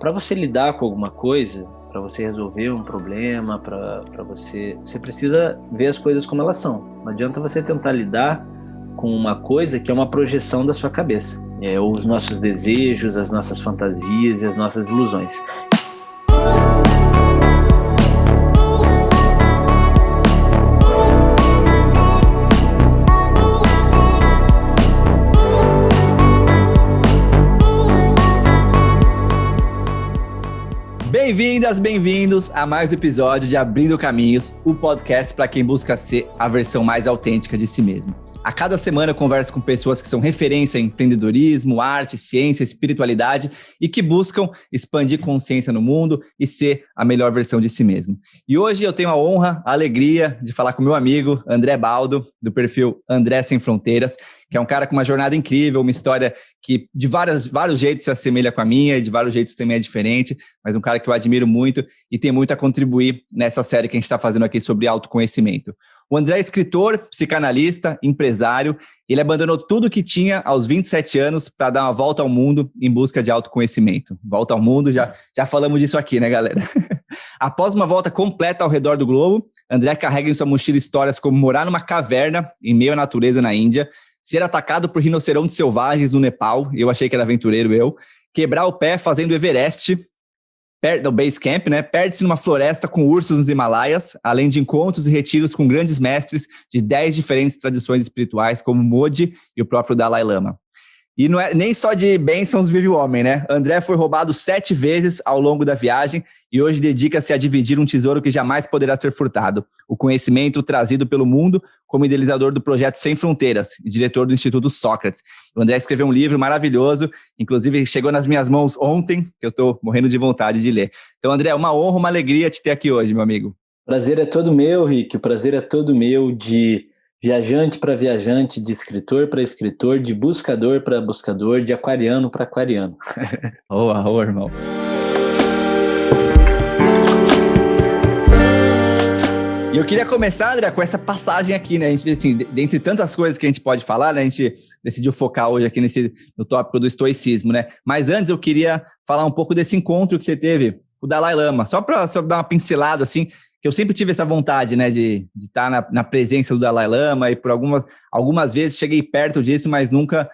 para você lidar com alguma coisa, para você resolver um problema, para você precisa ver as coisas como elas são. Não adianta você tentar lidar com uma coisa que é uma projeção da sua cabeça. Os nossos desejos, as nossas fantasias e as nossas ilusões. Bem-vindas, bem-vindos a mais um episódio de Abrindo Caminhos, o podcast para quem busca ser a versão mais autêntica de si mesmo. A cada semana eu converso com pessoas que são referência em empreendedorismo, arte, ciência, espiritualidade e que buscam expandir consciência no mundo e ser a melhor versão de si mesmo. E hoje eu tenho a honra, a alegria de falar com meu amigo André Baldo, do perfil André Sem Fronteiras, que é um cara com uma jornada incrível, uma história que de vários jeitos se assemelha com a minha e de vários jeitos também é diferente, mas um cara que eu admiro muito e tem muito a contribuir nessa série que a gente está fazendo aqui sobre autoconhecimento. O André é escritor, psicanalista, empresário. Ele abandonou tudo que tinha aos 27 anos para dar uma volta ao mundo em busca de autoconhecimento. Volta ao mundo, já falamos disso aqui, né, galera? Após uma volta completa ao redor do globo, André carrega em sua mochila histórias como morar numa caverna em meio à natureza na Índia, ser atacado por rinocerontes selvagens no Nepal, eu achei que era aventureiro quebrar o pé fazendo Everest, perto do Base Camp, né? Perde-se numa floresta com ursos nos Himalaias, além de encontros e retiros com grandes mestres de 10 diferentes tradições espirituais, como Modi e o próprio Dalai Lama. E não é nem só de bênçãos vive o homem, né? André foi roubado 7 vezes ao longo da viagem e hoje dedica-se a dividir um tesouro que jamais poderá ser furtado, o conhecimento trazido pelo mundo como idealizador do projeto Sem Fronteiras e diretor do Instituto Sócrates. O André escreveu um livro maravilhoso, inclusive chegou nas minhas mãos ontem, que eu estou morrendo de vontade de ler. Então, André, é uma honra, uma alegria te ter aqui hoje, meu amigo. O prazer é todo meu, Rick, o prazer é todo meu, de viajante para viajante, de escritor para escritor, de buscador para buscador, de aquariano para aquariano. Ô, irmão. E eu queria começar, André, com essa passagem aqui, né? A gente, assim, dentre tantas coisas que a gente pode falar, né? A gente decidiu focar hoje aqui no tópico do estoicismo, né? Mas antes eu queria falar um pouco desse encontro que você teve com o Dalai Lama, só para dar uma pincelada, assim, que eu sempre tive essa vontade, né, de estar na presença do Dalai Lama e por algumas vezes cheguei perto disso, mas nunca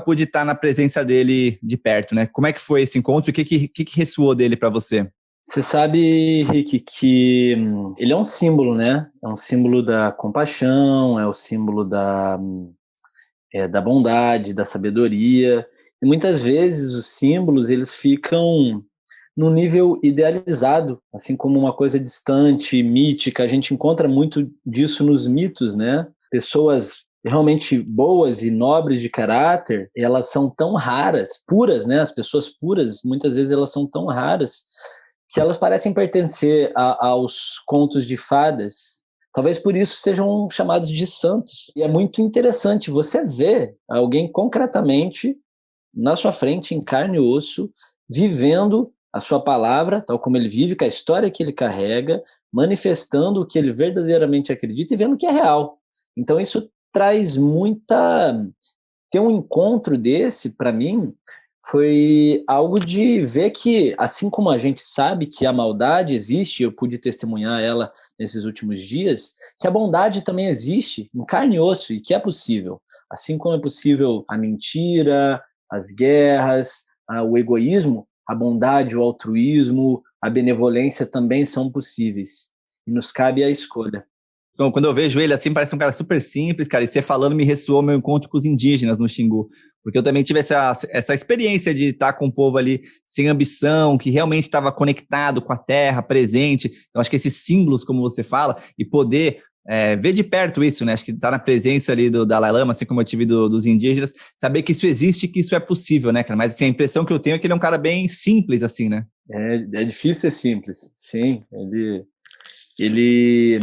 pude estar na presença dele de perto, né? Como é que foi esse encontro e o que ressoou dele para você? Você sabe, Rick, que ele é um símbolo, né? É um símbolo da compaixão, é o símbolo da bondade, da sabedoria. E muitas vezes os símbolos, eles ficam no nível idealizado, assim como uma coisa distante, mítica. A gente encontra muito disso nos mitos, né? Pessoas realmente boas e nobres de caráter, elas são tão raras, puras, né? As pessoas puras, muitas vezes elas são tão raras que elas parecem pertencer aos contos de fadas. Talvez por isso sejam chamados de santos. E é muito interessante você ver alguém concretamente na sua frente, em carne e osso, vivendo a sua palavra, tal como ele vive, com a história que ele carrega, manifestando o que ele verdadeiramente acredita e vendo que é real. Então isso traz muita... Ter um encontro desse, para mim, foi algo de ver que, assim como a gente sabe que a maldade existe, eu pude testemunhar ela nesses últimos dias, que a bondade também existe em carne e osso e que é possível. Assim como é possível a mentira, as guerras, o egoísmo, a bondade, o altruísmo, a benevolência também são possíveis. E nos cabe a escolha. Então, quando eu vejo ele assim, parece um cara super simples, cara, e você falando me ressoou meu encontro com os indígenas no Xingu, porque eu também tive essa experiência de estar com o povo ali sem ambição, que realmente estava conectado com a terra, presente. Então, acho que esses símbolos, como você fala, e poder ver de perto isso, né? Acho que estar na presença ali do Dalai Lama, assim como eu tive dos indígenas, saber que isso existe, que isso é possível, né, cara? Mas assim, a impressão que eu tenho é que ele é um cara bem simples, assim, né? É difícil ser simples, sim. Ele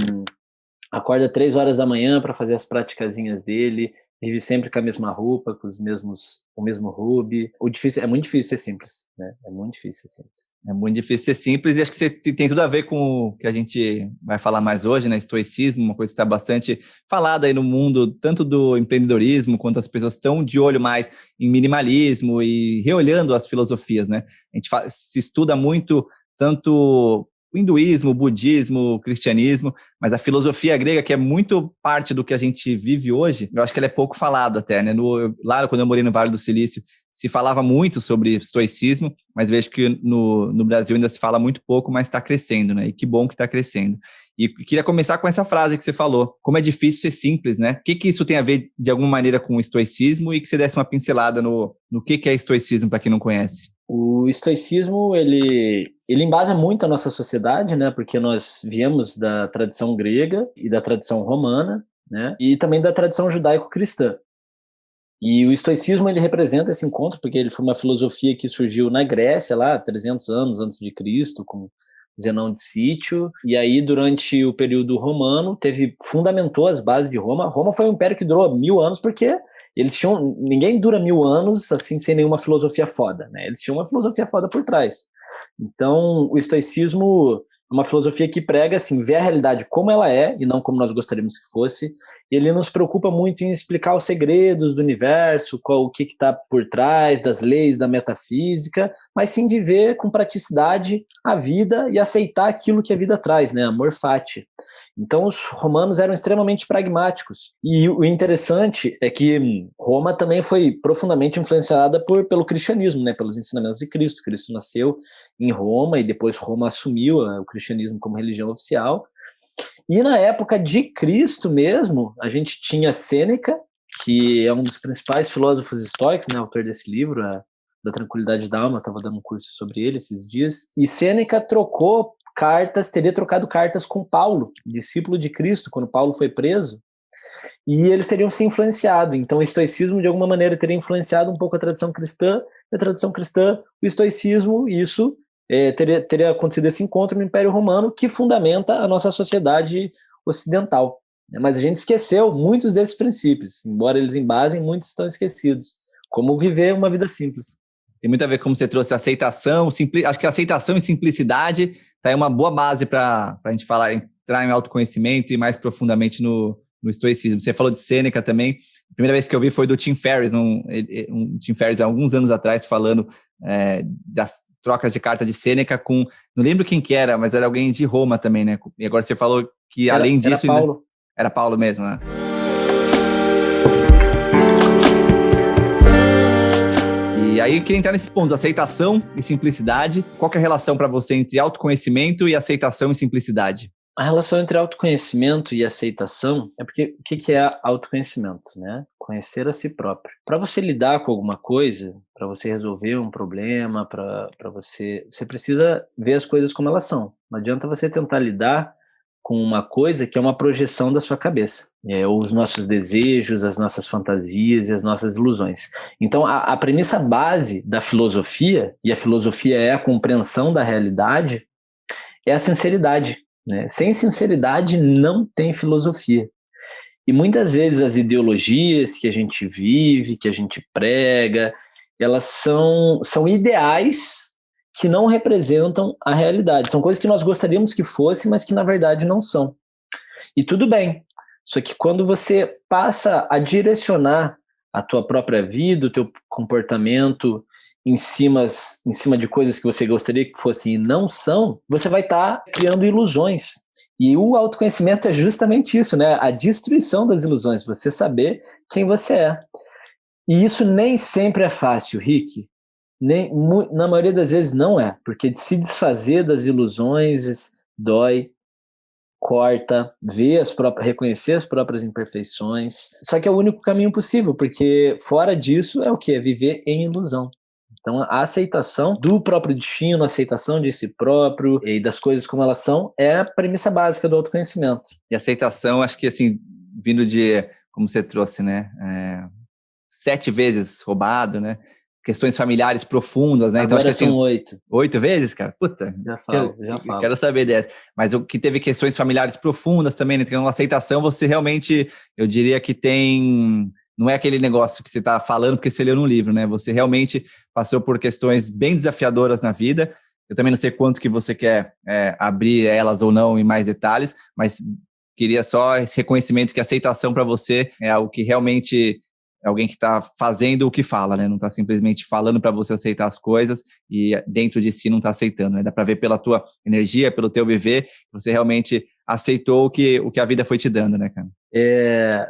acorda 3 horas da manhã para fazer as praticazinhas dele, vive sempre com a mesma roupa, com o mesmo hobby. É muito difícil ser simples, né? É muito difícil ser simples. É muito difícil ser simples e acho que você tem tudo a ver com o que a gente vai falar mais hoje, né? Estoicismo, uma coisa que está bastante falada aí no mundo, tanto do empreendedorismo, quanto as pessoas estão de olho mais em minimalismo e reolhando as filosofias, né? A gente se estuda muito tanto o hinduísmo, o budismo, o cristianismo, mas a filosofia grega, que é muito parte do que a gente vive hoje, eu acho que ela é pouco falada até, né? Lá, quando eu morei no Vale do Silício, se falava muito sobre estoicismo, mas vejo que no Brasil ainda se fala muito pouco, mas está crescendo, né? E que bom que está crescendo. E queria começar com essa frase que você falou, como é difícil ser simples, né? O que isso tem a ver, de alguma maneira, com o estoicismo e que você desse uma pincelada no que é estoicismo, para quem não conhece. O estoicismo, ele embasa muito a nossa sociedade, né? Porque nós viemos da tradição grega e da tradição romana, né? E também da tradição judaico-cristã. E o estoicismo, ele representa esse encontro, porque ele foi uma filosofia que surgiu na Grécia, lá 300 anos antes de Cristo, com Zenão de Sítio, e aí durante o período romano fundamentou as bases de Roma. Roma foi um império que durou 1000 anos, porque ninguém dura 1000 anos assim sem nenhuma filosofia foda, né? Eles tinham uma filosofia foda por trás. Então, o estoicismo é uma filosofia que prega, assim, ver a realidade como ela é e não como nós gostaríamos que fosse. Ele nos preocupa muito em explicar os segredos do universo, o que está por trás das leis, da metafísica, mas sim viver com praticidade a vida e aceitar aquilo que a vida traz, né? Amor fati. Então, os romanos eram extremamente pragmáticos. E o interessante é que Roma também foi profundamente influenciada pelo cristianismo, né? Pelos ensinamentos de Cristo. Cristo nasceu em Roma e depois Roma assumiu o cristianismo como religião oficial. E na época de Cristo mesmo, a gente tinha Sêneca, que é um dos principais filósofos estoicos, né? Autor desse livro, da Tranquilidade da Alma. Estava dando um curso sobre ele esses dias. E Sêneca teria trocado cartas com Paulo, discípulo de Cristo, quando Paulo foi preso, e eles teriam se influenciado. Então, o estoicismo, de alguma maneira, teria influenciado um pouco a tradição cristã, e a tradição cristã, o estoicismo, isso teria acontecido esse encontro no Império Romano, que fundamenta a nossa sociedade ocidental. Mas a gente esqueceu muitos desses princípios, embora eles embasem, muitos estão esquecidos. Como viver uma vida simples. Tem muito a ver como você trouxe aceitação, acho que aceitação e simplicidade tá aí uma boa base para a gente entrar em autoconhecimento e mais profundamente no estoicismo. Você falou de Sêneca também. A primeira vez que eu vi foi do Tim Ferriss, Tim Ferriss há alguns anos atrás, falando das trocas de carta de Sêneca com... Não lembro quem que era, mas era alguém de Roma também, né? E agora você falou que além disso... Era Paulo. Era Paulo mesmo, né? E aí eu queria entrar nesses pontos, aceitação e simplicidade. Qual que é a relação para você entre autoconhecimento e aceitação e simplicidade? A relação entre autoconhecimento e aceitação é porque o que é autoconhecimento, né? Conhecer a si próprio. Para você lidar com alguma coisa, para você resolver um problema, para você precisa ver as coisas como elas são. Não adianta você tentar lidar com uma coisa que é uma projeção da sua cabeça, os nossos desejos, as nossas fantasias e as nossas ilusões. Então, a premissa base da filosofia, e a filosofia é a compreensão da realidade, é a sinceridade, né? Sem sinceridade não tem filosofia. E muitas vezes as ideologias que a gente vive, que a gente prega, elas são ideais que não representam a realidade. São coisas que nós gostaríamos que fossem, mas que na verdade não são. E tudo bem. Só que quando você passa a direcionar a tua própria vida, o teu comportamento em cima de coisas que você gostaria que fossem e não são, você vai estar criando ilusões. E o autoconhecimento é justamente isso, né? A destruição das ilusões, você saber quem você é. E isso nem sempre é fácil, Rick. Na maioria das vezes não é, porque de se desfazer das ilusões dói, corta, reconhecer as próprias imperfeições. Só que é o único caminho possível, porque fora disso é o quê? É viver em ilusão. Então, a aceitação do próprio destino, a aceitação de si próprio e das coisas como elas são, é a premissa básica do autoconhecimento. E aceitação, acho que assim, vindo de, como você trouxe, né? 7 vezes roubado, né? Questões familiares profundas, né? Agora então, acho que são 8. 8 vezes, cara? Puta. Já falo. Quero saber dessa. Mas o que teve questões familiares profundas também, né? Então, a aceitação, você realmente, eu diria que tem não é aquele negócio que você está falando porque você leu num livro, né? Você realmente passou por questões bem desafiadoras na vida. Eu também não sei quanto que você quer abrir elas ou não em mais detalhes, mas queria só esse reconhecimento que a aceitação para você é algo que realmente é alguém que está fazendo o que fala, né? Não está simplesmente falando para você aceitar as coisas e dentro de si não está aceitando, né? Dá para ver pela tua energia, pelo teu viver, que você realmente aceitou o que a vida foi te dando, né, cara?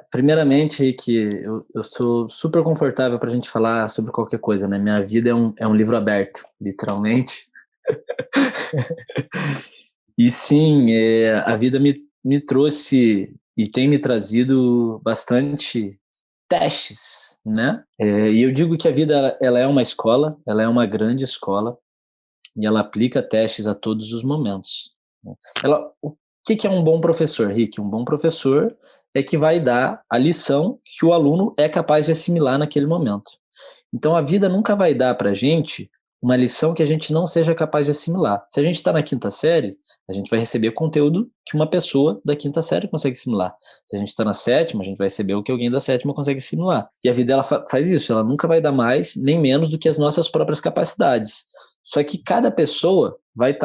Primeiramente, Rick, eu sou super confortável para a gente falar sobre qualquer coisa, né? Minha vida é um livro aberto, literalmente. E sim, a vida me trouxe e tem me trazido bastante testes, né? E eu digo que a vida ela é uma escola, ela é uma grande escola e ela aplica testes a todos os momentos, né? O que é um bom professor, Rick? Um bom professor é que vai dar a lição que o aluno é capaz de assimilar naquele momento. Então a vida nunca vai dar para a gente uma lição que a gente não seja capaz de assimilar. Se a gente está na quinta série, a gente vai receber conteúdo que uma pessoa da quinta série consegue assimilar. Se a gente está na sétima, a gente vai receber o que alguém da sétima consegue assimilar. E a vida ela faz isso, ela nunca vai dar mais nem menos do que as nossas próprias capacidades. Só que cada pessoa vai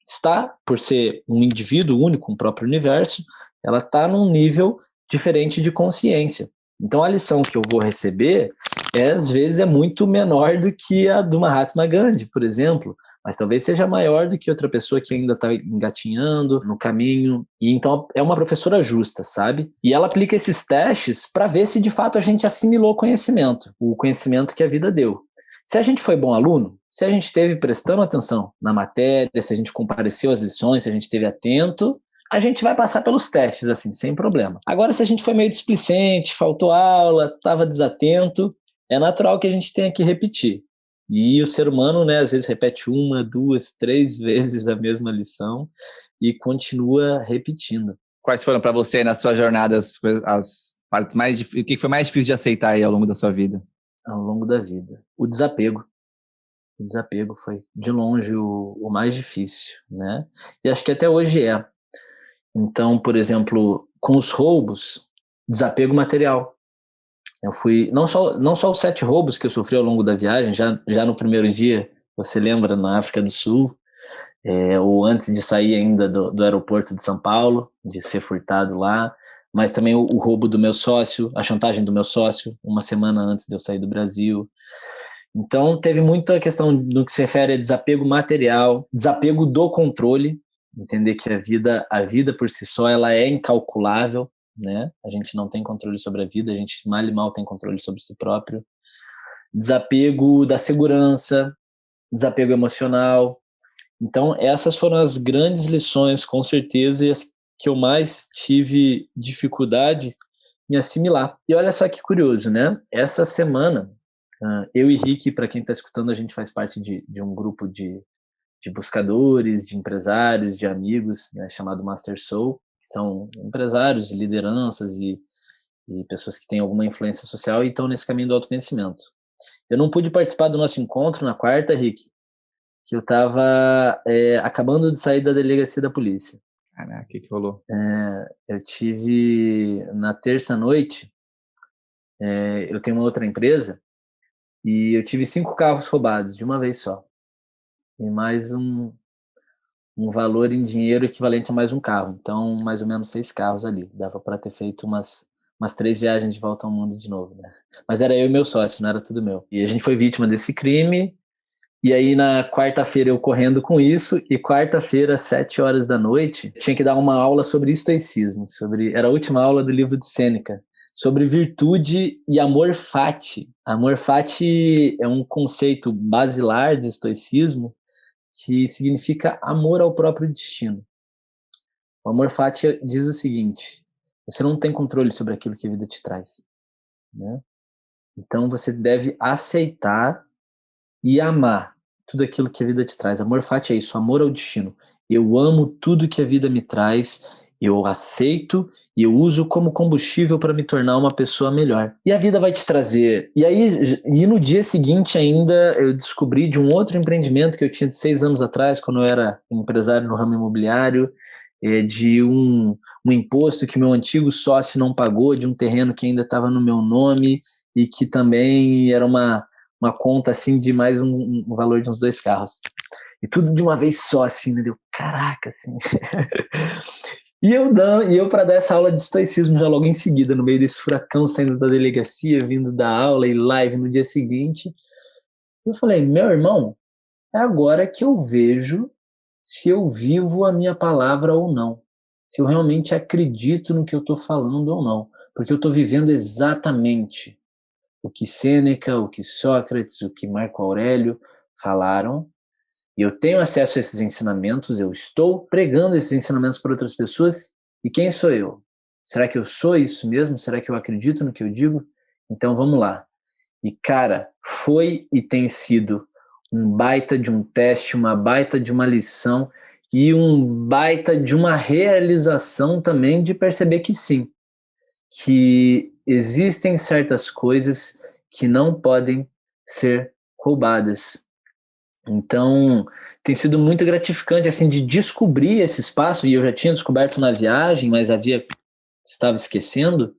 está, por ser um indivíduo único, um próprio universo, ela está num nível diferente de consciência. Então a lição que eu vou receber às vezes é muito menor do que a do Mahatma Gandhi, por exemplo, mas talvez seja maior do que outra pessoa que ainda está engatinhando no caminho. E então é uma professora justa, sabe? E ela aplica esses testes para ver se de fato a gente assimilou o conhecimento que a vida deu. Se a gente foi bom aluno, se a gente esteve prestando atenção na matéria, se a gente compareceu às lições, se a gente esteve atento, a gente vai passar pelos testes, assim, sem problema. Agora, se a gente foi meio displicente, faltou aula, estava desatento, é natural que a gente tenha que repetir. E o ser humano, né, às vezes repete 1, 2, 3 vezes a mesma lição e continua repetindo. Quais foram para você nas suas jornadas as partes mais difíceis? O que foi mais difícil de aceitar aí ao longo da sua vida? Ao longo da vida. O desapego. O desapego foi, de longe, o mais difícil, né? E acho que até hoje é. Então, por exemplo, com os roubos, desapego material. Eu fui, não só os 7 roubos que eu sofri ao longo da viagem, já no primeiro dia, você lembra, na África do Sul, ou antes de sair ainda do aeroporto de São Paulo, de ser furtado lá, mas também o roubo do meu sócio, a chantagem do meu sócio, uma semana antes de eu sair do Brasil. Então, teve muita questão no que se refere a desapego material, desapego do controle, entender que a vida por si só, ela é incalculável, né? A gente não tem controle sobre a vida, a gente mal e mal tem controle sobre si próprio. Desapego da segurança, desapego emocional. Então, essas foram as grandes lições, com certeza, e as que eu mais tive dificuldade em assimilar. E olha só que curioso, né? Essa semana, eu e Rick, para quem está escutando, a gente faz parte de um grupo de buscadores, de empresários, de amigos, né, chamado Master Soul, que são empresários, lideranças e pessoas que têm alguma influência social e estão nesse caminho do autoconhecimento. Eu não pude participar do nosso encontro na quarta, Rick, que eu estava acabando de sair da delegacia da polícia. Caraca, o que rolou? Eu tive, na terça-noite, eu tenho uma outra empresa, e eu tive 5 carros roubados de uma vez só. E mais um valor em dinheiro equivalente a mais um carro. Então, mais ou menos 6 carros ali. Dava para ter feito umas 3 viagens de volta ao mundo de novo, né? Mas era eu e meu sócio, não era tudo meu. E a gente foi vítima desse crime. E aí, na quarta-feira, eu correndo com isso. E quarta-feira, às 7 horas da noite, tinha que dar uma aula sobre estoicismo. Era a última aula do livro de Sêneca. Sobre virtude e amor fati. Amor fati é um conceito basilar do estoicismo que significa amor ao próprio destino. O amor fati diz o seguinte: você não tem controle sobre aquilo que a vida te traz, né? Então você deve aceitar e amar tudo aquilo que a vida te traz. Amor fati é isso, amor ao destino. Eu amo tudo que a vida me traz, eu aceito e eu uso como combustível para me tornar uma pessoa melhor. E a vida vai te trazer. E no dia seguinte ainda eu descobri de um outro empreendimento que eu tinha de 6 anos atrás, quando eu era empresário no ramo imobiliário. de um imposto que meu antigo sócio não pagou, de um terreno que ainda estava no meu nome e que também era uma conta assim de mais um valor de uns 2 carros. E tudo de uma vez só, assim, né? Deu, caraca, assim. E eu para dar essa aula de estoicismo já logo em seguida, no meio desse furacão, saindo da delegacia, vindo da aula e live no dia seguinte, eu falei, meu irmão, é agora que eu vejo se eu vivo a minha palavra ou não. Se eu realmente acredito no que eu estou falando ou não. Porque eu estou vivendo exatamente o que Sêneca, o que Sócrates, o que Marco Aurélio falaram, e eu tenho acesso a esses ensinamentos, eu estou pregando esses ensinamentos para outras pessoas, e quem sou eu? Será que eu sou isso mesmo? Será que eu acredito no que eu digo? Então vamos lá. E cara, foi e tem sido um baita de um teste, uma baita de uma lição e um baita de uma realização também de perceber que sim, que existem certas coisas que não podem ser roubadas. Então, tem sido muito gratificante assim de descobrir esse espaço, e eu já tinha descoberto na viagem, mas estava esquecendo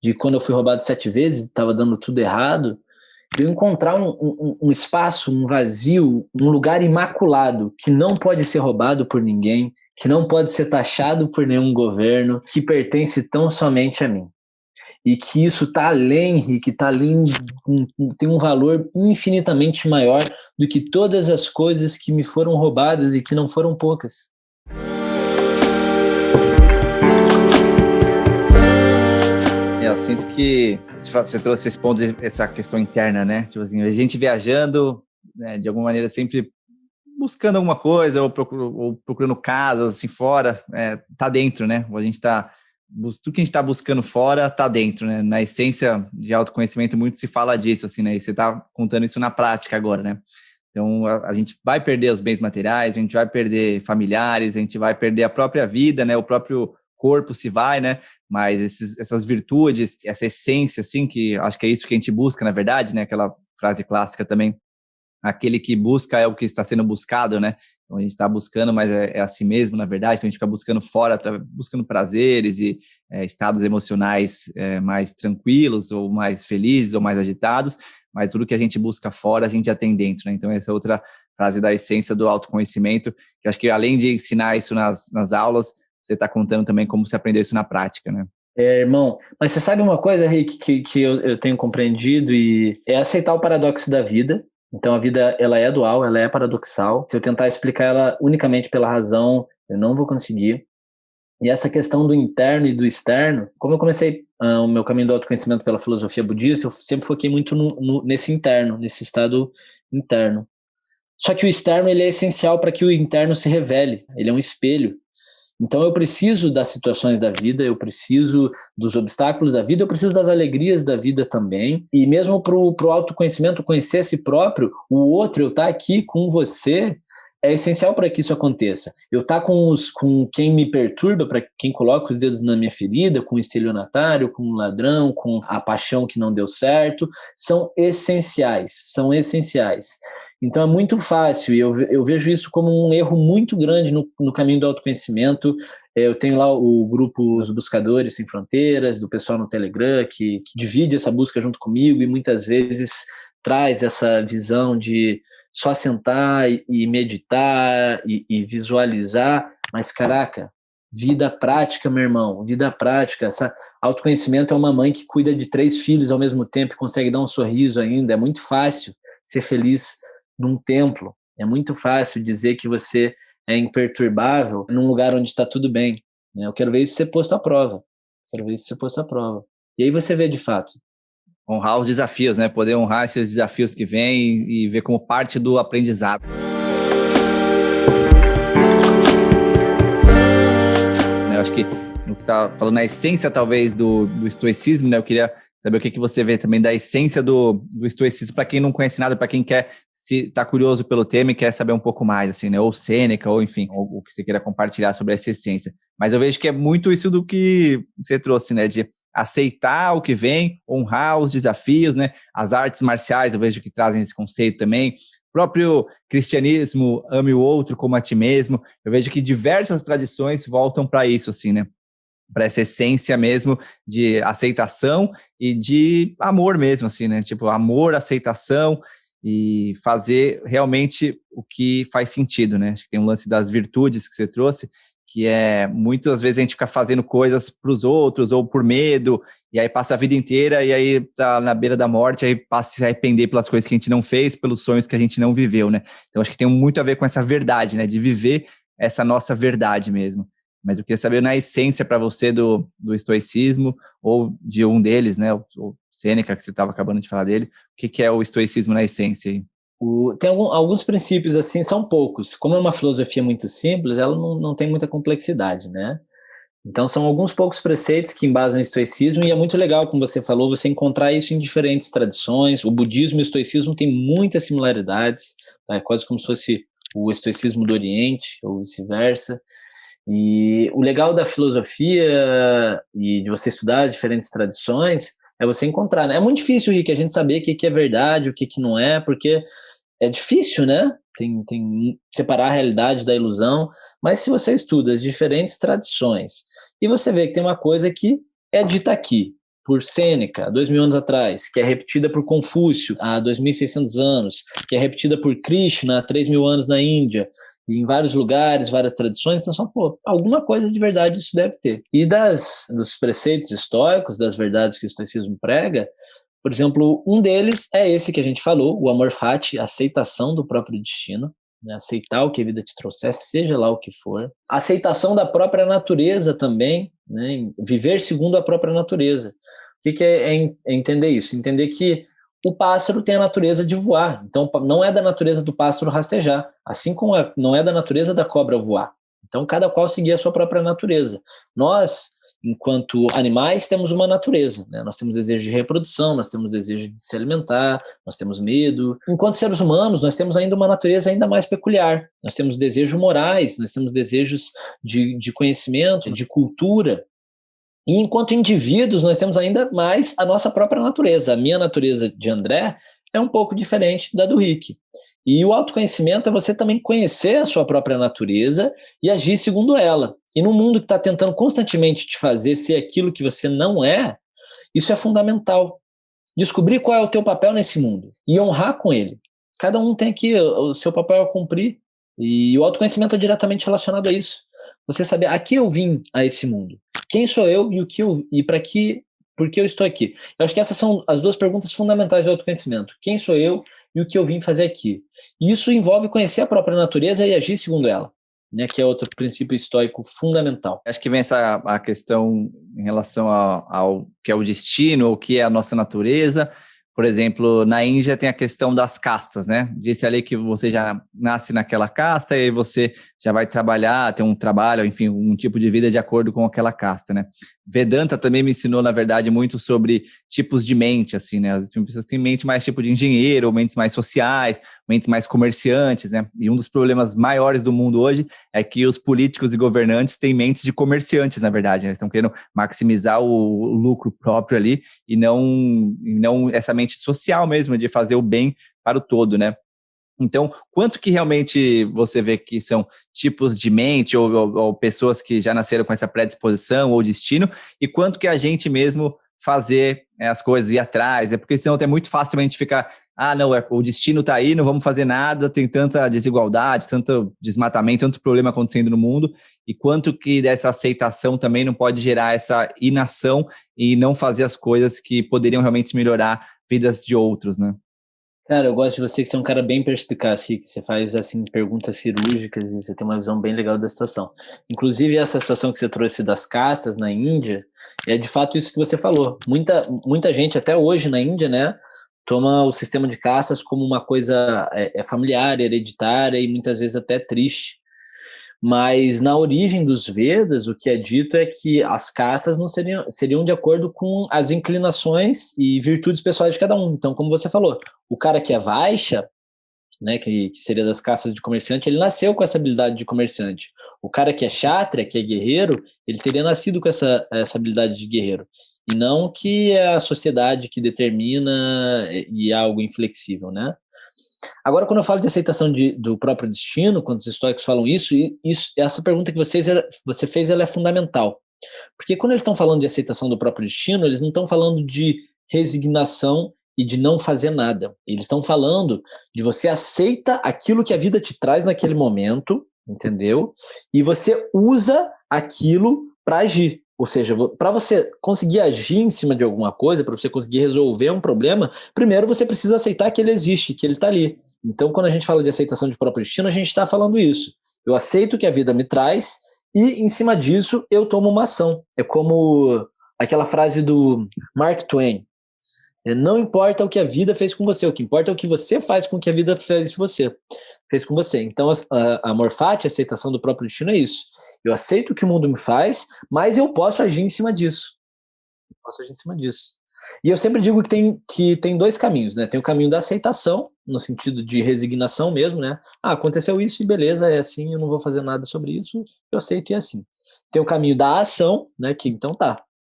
de quando eu fui roubado 7 vezes, estava dando tudo errado, de eu encontrar um espaço, um vazio, um lugar imaculado que não pode ser roubado por ninguém, que não pode ser taxado por nenhum governo, que pertence tão somente a mim. E que isso está além, que está além, tem um valor infinitamente maior do que todas as coisas que me foram roubadas e que não foram poucas. Eu sinto que você trouxe esse ponto, essa questão interna, né? Tipo assim, a gente viajando, né, de alguma maneira sempre buscando alguma coisa ou procurando casas assim fora, tá dentro, né? A gente tá, tudo que a gente está buscando fora tá dentro, né? Na essência de autoconhecimento muito se fala disso, assim, né? E você tá contando isso na prática agora, né? Então a gente vai perder os bens materiais, a gente vai perder familiares, a gente vai perder a própria vida, né? O próprio corpo se vai, né? Mas essas virtudes, essa essência, assim, que acho que é isso que a gente busca, na verdade, né? Aquela frase clássica também, aquele que busca é o que está sendo buscado, né? Então a gente está buscando, mas é a si mesmo, na verdade. Então a gente fica buscando fora, tá buscando prazeres e estados emocionais mais tranquilos, ou mais felizes, ou mais agitados, mas tudo que a gente busca fora, a gente já tem dentro, né? Então essa é outra frase da essência do autoconhecimento, que eu acho que além de ensinar isso nas aulas, você está contando também como você aprendeu isso na prática, né? Irmão, mas você sabe uma coisa, Rick, que eu tenho compreendido e é aceitar o paradoxo da vida. Então a vida, ela é dual, ela é paradoxal. Se eu tentar explicar ela unicamente pela razão, eu não vou conseguir. E essa questão do interno e do externo, como eu comecei o meu caminho do autoconhecimento pela filosofia budista, eu sempre foquei muito nesse interno, nesse estado interno. Só que o externo, ele é essencial para que o interno se revele, ele é um espelho. Então eu preciso das situações da vida, eu preciso dos obstáculos da vida, eu preciso das alegrias da vida também. E mesmo para o autoconhecimento, conhecer a si próprio, o outro, eu estar aqui com você, é essencial para que isso aconteça. Eu estar com quem me perturba, para quem coloca os dedos na minha ferida, com o estelionatário, com o ladrão, com a paixão que não deu certo, são essenciais, são essenciais. Então é muito fácil, e eu vejo isso como um erro muito grande no caminho do autoconhecimento. Eu tenho lá o grupo Os Buscadores Sem Fronteiras, do pessoal no Telegram, que divide essa busca junto comigo e muitas vezes traz essa visão de só sentar e meditar e visualizar, mas caraca, vida prática, meu irmão, vida prática. Essa autoconhecimento é uma mãe que cuida de 3 filhos ao mesmo tempo e consegue dar um sorriso ainda. É muito fácil ser feliz num templo. É muito fácil dizer que você é imperturbável num lugar onde está tudo bem. Né? Eu quero ver isso ser posto à prova. Quero ver isso ser posto à prova. E aí você vê de fato. Honrar os desafios, né? Poder honrar esses desafios que vêm e ver como parte do aprendizado. Eu acho que no que você está falando, a essência talvez do estoicismo, né? Eu queria saber o que você vê também da essência do estoicismo, para quem não conhece nada, para quem quer tá curioso pelo tema e quer saber um pouco mais, assim, né? Ou Sêneca, ou enfim, ou o que você queira compartilhar sobre essa essência. Mas eu vejo que é muito isso do que você trouxe, né? De aceitar o que vem, honrar os desafios, né? As artes marciais, eu vejo que trazem esse conceito também, próprio cristianismo, ame o outro como a ti mesmo. Eu vejo que diversas tradições voltam para isso, assim, né? Para essa essência mesmo de aceitação e de amor mesmo, assim, né? Tipo, amor, aceitação e fazer realmente o que faz sentido, né? Acho que tem um lance das virtudes que você trouxe, que é muitas vezes a gente fica fazendo coisas para os outros ou por medo, e aí passa a vida inteira e aí tá na beira da morte, aí passa a se arrepender pelas coisas que a gente não fez, pelos sonhos que a gente não viveu, né? Então acho que tem muito a ver com essa verdade, né? De viver essa nossa verdade mesmo. Mas eu queria saber na essência para você do estoicismo, ou de um deles, né, o Sêneca, que você estava acabando de falar dele, o que é o estoicismo na essência aí? Tem alguns princípios, assim, são poucos. Como é uma filosofia muito simples, ela não tem muita complexidade, né? Então, são alguns poucos preceitos que embasam o estoicismo, e é muito legal, como você falou, você encontrar isso em diferentes tradições. O budismo e o estoicismo têm muitas similaridades, é quase como se fosse o estoicismo do Oriente, ou vice-versa. E o legal da filosofia e de você estudar diferentes tradições é você encontrar, né? É muito difícil, Rick, a gente saber o que é verdade, o que não é, porque é difícil, né? Tem separar a realidade da ilusão, mas se você estuda as diferentes tradições e você vê que tem uma coisa que é dita aqui, por Sêneca, 2000 anos atrás, que é repetida por Confúcio, há 2600 anos, que é repetida por Krishna, há 3000 anos na Índia, e em vários lugares, várias tradições, então só, pô, alguma coisa de verdade isso deve ter. E dos preceitos estoicos, das verdades que o estoicismo prega, por exemplo, um deles é esse que a gente falou, o amor fati, a aceitação do próprio destino, né? Aceitar o que a vida te trouxer, seja lá o que for. A aceitação da própria natureza também, né? Viver segundo a própria natureza. O que é entender isso? Entender que o pássaro tem a natureza de voar, então não é da natureza do pássaro rastejar, assim como não é da natureza da cobra voar. Então cada qual seguir a sua própria natureza. Nós, enquanto animais, temos uma natureza, né? Nós temos desejo de reprodução, nós temos desejo de se alimentar, nós temos medo. Enquanto seres humanos, nós temos ainda uma natureza ainda mais peculiar. Nós temos desejos morais, nós temos desejos de conhecimento, de cultura. E enquanto indivíduos, nós temos ainda mais a nossa própria natureza. A minha natureza de André é um pouco diferente da do Rick. E o autoconhecimento é você também conhecer a sua própria natureza e agir segundo ela. E no mundo que está tentando constantemente te fazer ser aquilo que você não é, isso é fundamental. Descobrir qual é o teu papel nesse mundo e honrar com ele. Cada um tem aqui o seu papel a cumprir, e o autoconhecimento é diretamente relacionado a isso. Você saber a que eu vim a esse mundo, quem sou eu e o que eu, e para que, por que eu estou aqui. Eu acho que essas são as duas perguntas fundamentais do autoconhecimento. Quem sou eu e o que eu vim fazer aqui? E isso envolve conhecer a própria natureza e agir segundo ela, né, que é outro princípio estoico fundamental. Acho que vem a questão em relação ao que é o destino, o que é a nossa natureza. Por exemplo, na Índia tem a questão das castas, né? Disse ali que você já nasce naquela casta e você já vai trabalhar, ter um trabalho, enfim, um tipo de vida de acordo com aquela casta, né? Vedanta também me ensinou, na verdade, muito sobre tipos de mente, assim, né? As pessoas têm mente mais tipo de engenheiro, ou mentes mais sociais, mentes mais comerciantes, né? E um dos problemas maiores do mundo hoje é que os políticos e governantes têm mentes de comerciantes, na verdade, né? Estão querendo maximizar o lucro próprio ali e não essa mente social mesmo, de fazer o bem para o todo, né? Então, quanto que realmente você vê que são tipos de mente ou pessoas que já nasceram com essa predisposição ou destino, e quanto que a gente mesmo fazer as coisas, ir atrás, porque senão é muito fácil também a gente ficar, não, o destino está aí, não vamos fazer nada, tem tanta desigualdade, tanto desmatamento, tanto problema acontecendo no mundo, e quanto que dessa aceitação também não pode gerar essa inação e não fazer as coisas que poderiam realmente melhorar vidas de outros, né? Cara, eu gosto de você, que você é um cara bem perspicaz, que você faz assim perguntas cirúrgicas e você tem uma visão bem legal da situação. Inclusive, essa situação que você trouxe das castas na Índia, é de fato isso que você falou. Muita gente, até hoje na Índia, né, toma o sistema de castas como uma coisa familiar, hereditária e muitas vezes até triste. Mas na origem dos Vedas, o que é dito é que as castas não seriam de acordo com as inclinações e virtudes pessoais de cada um. Então, como você falou, o cara que é Vaishya, né, que seria das castas de comerciante, ele nasceu com essa habilidade de comerciante. O cara que é Kshatriya, que é guerreiro, ele teria nascido com essa habilidade de guerreiro. E não que é a sociedade que determina e é algo inflexível, né? Agora, quando eu falo de aceitação do próprio destino, quando os estoicos falam isso, essa pergunta que você fez, ela é fundamental. Porque quando eles estão falando de aceitação do próprio destino, eles não estão falando de resignação e de não fazer nada. Eles estão falando de você aceita aquilo que a vida te traz naquele momento, entendeu? E você usa aquilo para agir. Ou seja, para você conseguir agir em cima de alguma coisa, para você conseguir resolver um problema, primeiro você precisa aceitar que ele existe, que ele está ali. Então, quando a gente fala de aceitação de próprio destino, a gente está falando isso. Eu aceito que a vida me traz e, em cima disso, eu tomo uma ação. É como aquela frase do Mark Twain. Não importa o que a vida fez com você, o que importa é o que você faz com o que a vida fez com você. Então, a amor fati, a aceitação do próprio destino é isso. Eu aceito o que o mundo me faz, mas eu posso agir em cima disso. E eu sempre digo que tem dois caminhos, né? Tem o caminho da aceitação, no sentido de resignação mesmo, né? Aconteceu isso e beleza, é assim, eu não vou fazer nada sobre isso, eu aceito e é assim. Tem o caminho da ação, né? Que então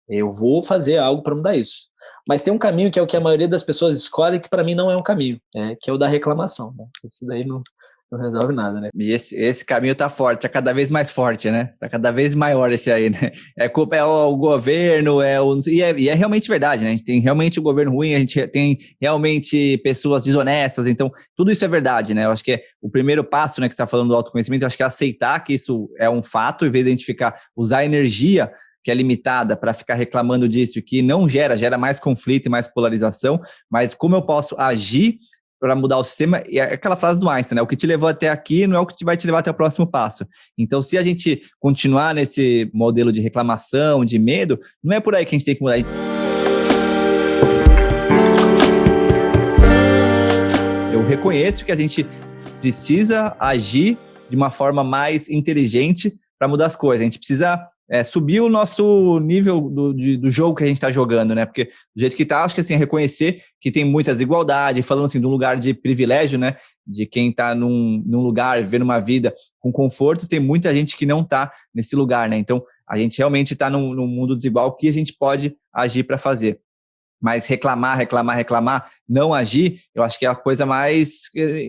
eu vou fazer algo para mudar isso. Mas tem um caminho que é o que a maioria das pessoas escolhe, que para mim não é um caminho, que é o da reclamação, né? Esse daí não resolve nada, né? E esse caminho tá forte, tá cada vez mais forte, né? Tá cada vez maior esse aí, né? É o governo, e é realmente verdade, né? A gente tem realmente um governo ruim, a gente tem realmente pessoas desonestas, então tudo isso é verdade, né? Eu acho que é o primeiro passo, né, que você está falando do autoconhecimento, eu acho que é aceitar que isso é um fato, em vez de a gente usar a energia que é limitada para ficar reclamando disso, que não gera mais conflito e mais polarização, mas como eu posso agir para mudar o sistema, e é aquela frase do Einstein, né? O que te levou até aqui não é o que vai te levar até o próximo passo. Então, se a gente continuar nesse modelo de reclamação, de medo, não é por aí que a gente tem que mudar. Eu reconheço que a gente precisa agir de uma forma mais inteligente para mudar as coisas. A gente precisa subir o nosso nível do jogo que a gente está jogando, né? Porque do jeito que está, acho que assim, reconhecer que tem muita desigualdade, falando assim de um lugar de privilégio, né? De quem está num lugar, vivendo uma vida com confortos, tem muita gente que não está nesse lugar, né? Então, a gente realmente está num mundo desigual que a gente pode agir para fazer. Mas reclamar, não agir, eu acho que é a coisa mais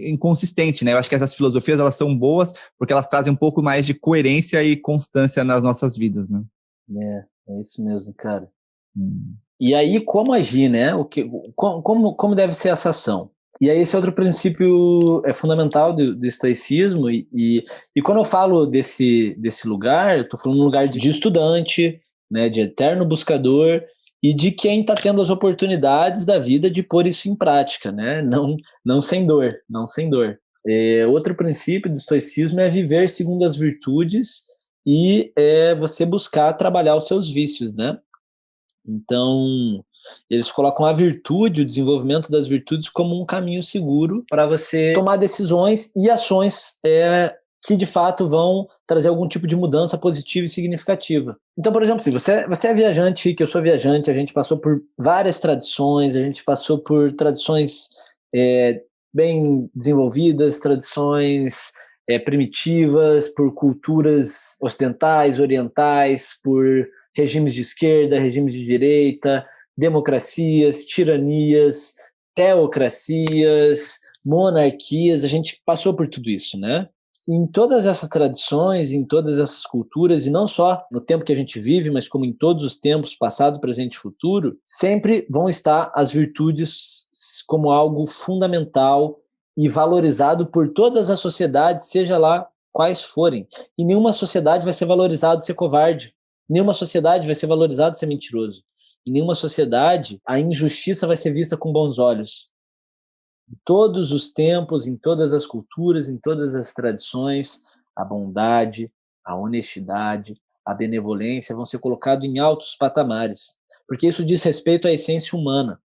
inconsistente, né? Eu acho que essas filosofias, elas são boas porque elas trazem um pouco mais de coerência e constância nas nossas vidas, né? É isso mesmo, cara. E aí, como agir, né? Como deve ser essa ação? E aí esse outro princípio é fundamental do estoicismo, e quando eu falo desse lugar, eu estou falando de um lugar de estudante, né, de eterno buscador, e de quem está tendo as oportunidades da vida de pôr isso em prática, né? Não sem dor, não sem dor. Outro princípio do estoicismo é viver segundo as virtudes e você buscar trabalhar os seus vícios, né? Então, eles colocam a virtude, o desenvolvimento das virtudes, como um caminho seguro para você tomar decisões e ações que, de fato, vão trazer algum tipo de mudança positiva e significativa. Então, por exemplo, se você é viajante, que eu sou viajante, a gente passou por várias tradições, a gente passou por tradições bem desenvolvidas, tradições primitivas, por culturas ocidentais, orientais, por regimes de esquerda, regimes de direita, democracias, tiranias, teocracias, monarquias, a gente passou por tudo isso, né? Em todas essas tradições, em todas essas culturas, e não só no tempo que a gente vive, mas como em todos os tempos, passado, presente e futuro, sempre vão estar as virtudes como algo fundamental e valorizado por todas as sociedades, seja lá quais forem. E nenhuma sociedade vai ser valorizada ser covarde. Nenhuma sociedade vai ser valorizada ser mentiroso. Em nenhuma sociedade, a injustiça vai ser vista com bons olhos. Em todos os tempos, em todas as culturas, em todas as tradições, a bondade, a honestidade, a benevolência vão ser colocados em altos patamares, porque isso diz respeito à essência humana.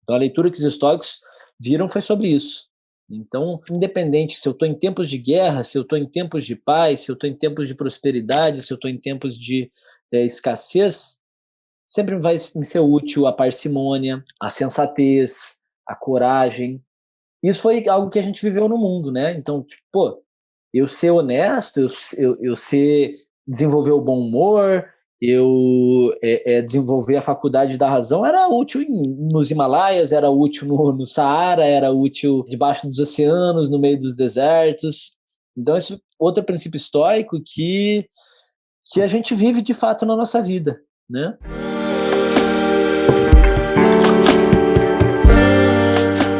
Então, a leitura que os estoicos viram foi sobre isso. Então, independente se eu estou em tempos de guerra, se eu estou em tempos de paz, se eu estou em tempos de prosperidade, se eu estou em tempos de escassez, sempre vai me ser útil a parcimônia, a sensatez, a coragem. Isso foi algo que a gente viveu no mundo, né? Então, eu ser honesto, eu ser desenvolver o bom humor, eu desenvolver a faculdade da razão era útil nos Himalaias, era útil no Saara, era útil debaixo dos oceanos, no meio dos desertos. Então, esse é outro princípio estoico que a gente vive de fato na nossa vida, né?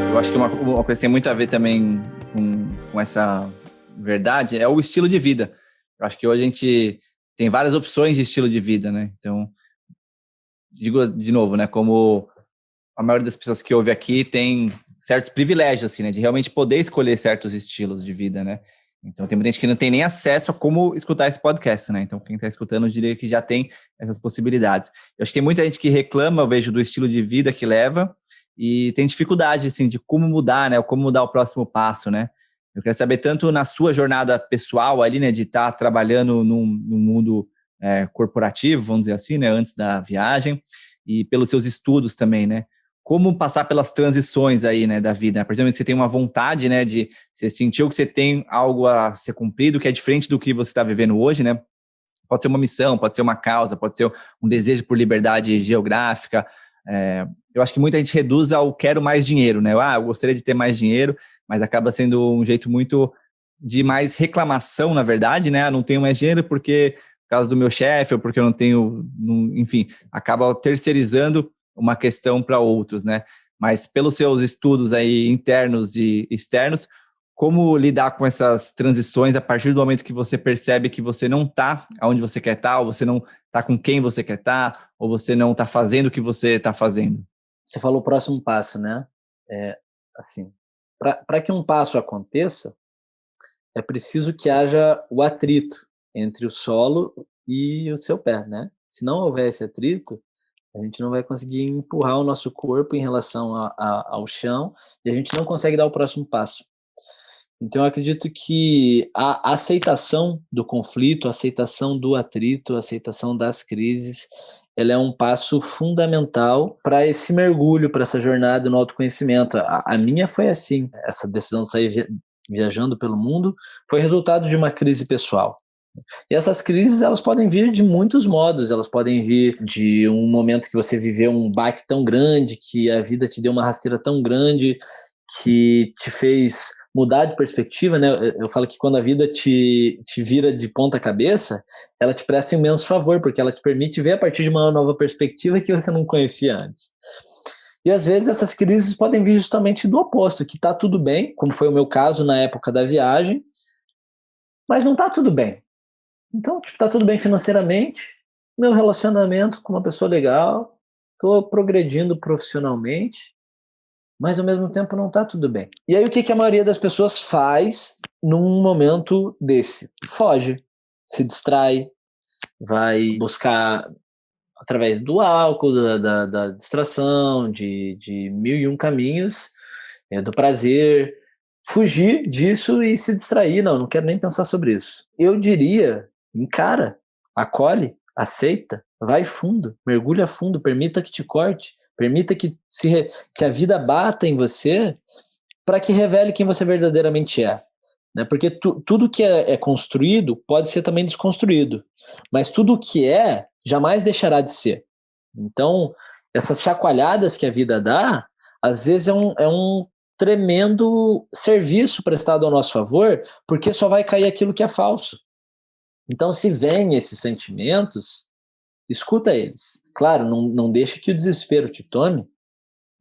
Eu acho que uma coisa que tem muito a ver também com essa verdade é o estilo de vida. Eu acho que hoje a gente tem várias opções de estilo de vida, né? Então, digo de novo, né? Como a maioria das pessoas que ouve aqui tem certos privilégios, assim, né? De realmente poder escolher certos estilos de vida, né? Então, tem muita gente que não tem nem acesso a como escutar esse podcast, né? Então, quem está escutando, eu diria que já tem essas possibilidades. Eu acho que tem muita gente que reclama, eu vejo, do estilo de vida que leva e tem dificuldade, assim, de como mudar, né? Ou como mudar o próximo passo, né? Eu quero saber tanto na sua jornada pessoal ali, né? De estar trabalhando num mundo corporativo, vamos dizer assim, né? Antes da viagem e pelos seus estudos também, né? Como passar pelas transições aí, né, da vida. A partir do momento que você tem uma vontade, né, de você sentiu que você tem algo a ser cumprido, que é diferente do que você está vivendo hoje, né? Pode ser uma missão, pode ser uma causa, pode ser um desejo por liberdade geográfica. Eu acho que muita gente reduz ao quero mais dinheiro, né? Eu gostaria de ter mais dinheiro, mas acaba sendo um jeito muito de mais reclamação, na verdade, né? Não tenho mais dinheiro porque por causa do meu chefe ou porque eu não tenho, enfim, acaba terceirizando uma questão para outros, né? Mas pelos seus estudos aí internos e externos, como lidar com essas transições a partir do momento que você percebe que você não está onde você quer estar, ou você não está com quem você quer estar, ou você não está fazendo o que você está fazendo? Você falou o próximo passo, né? Assim, para que um passo aconteça, é preciso que haja o atrito entre o solo e o seu pé, né? Se não houver esse atrito, a gente não vai conseguir empurrar o nosso corpo em relação ao chão e a gente não consegue dar o próximo passo. Então, eu acredito que a aceitação do conflito, a aceitação do atrito, a aceitação das crises, ela é um passo fundamental para esse mergulho, para essa jornada no autoconhecimento. A minha foi assim, essa decisão de sair viajando pelo mundo foi resultado de uma crise pessoal. E essas crises, elas podem vir de muitos modos, elas podem vir de um momento que você viveu um baque tão grande, que a vida te deu uma rasteira tão grande, que te fez mudar de perspectiva, né? Eu falo que quando a vida te vira de ponta cabeça, ela te presta um imenso favor, porque ela te permite ver a partir de uma nova perspectiva que você não conhecia antes. E às vezes essas crises podem vir justamente do oposto, que tá tudo bem, como foi o meu caso na época da viagem, mas não tá tudo bem. Então, tipo, tá tudo bem financeiramente, meu relacionamento com uma pessoa legal, tô progredindo profissionalmente, mas ao mesmo tempo não tá tudo bem. E aí o que a maioria das pessoas faz num momento desse? Foge, se distrai, vai buscar através do álcool, da distração, de mil e um caminhos, do prazer, fugir disso e se distrair. Não quero nem pensar sobre isso. Eu diria, encara, acolhe, aceita, vai fundo, mergulha fundo, permita que te corte, permita que a vida bata em você para que revele quem você verdadeiramente é. Né? Porque tudo que é construído pode ser também desconstruído, mas tudo que é jamais deixará de ser. Então, essas chacoalhadas que a vida dá, às vezes é um tremendo serviço prestado ao nosso favor, porque só vai cair aquilo que é falso. Então, se vem esses sentimentos, escuta eles. Claro, não deixe que o desespero te tome,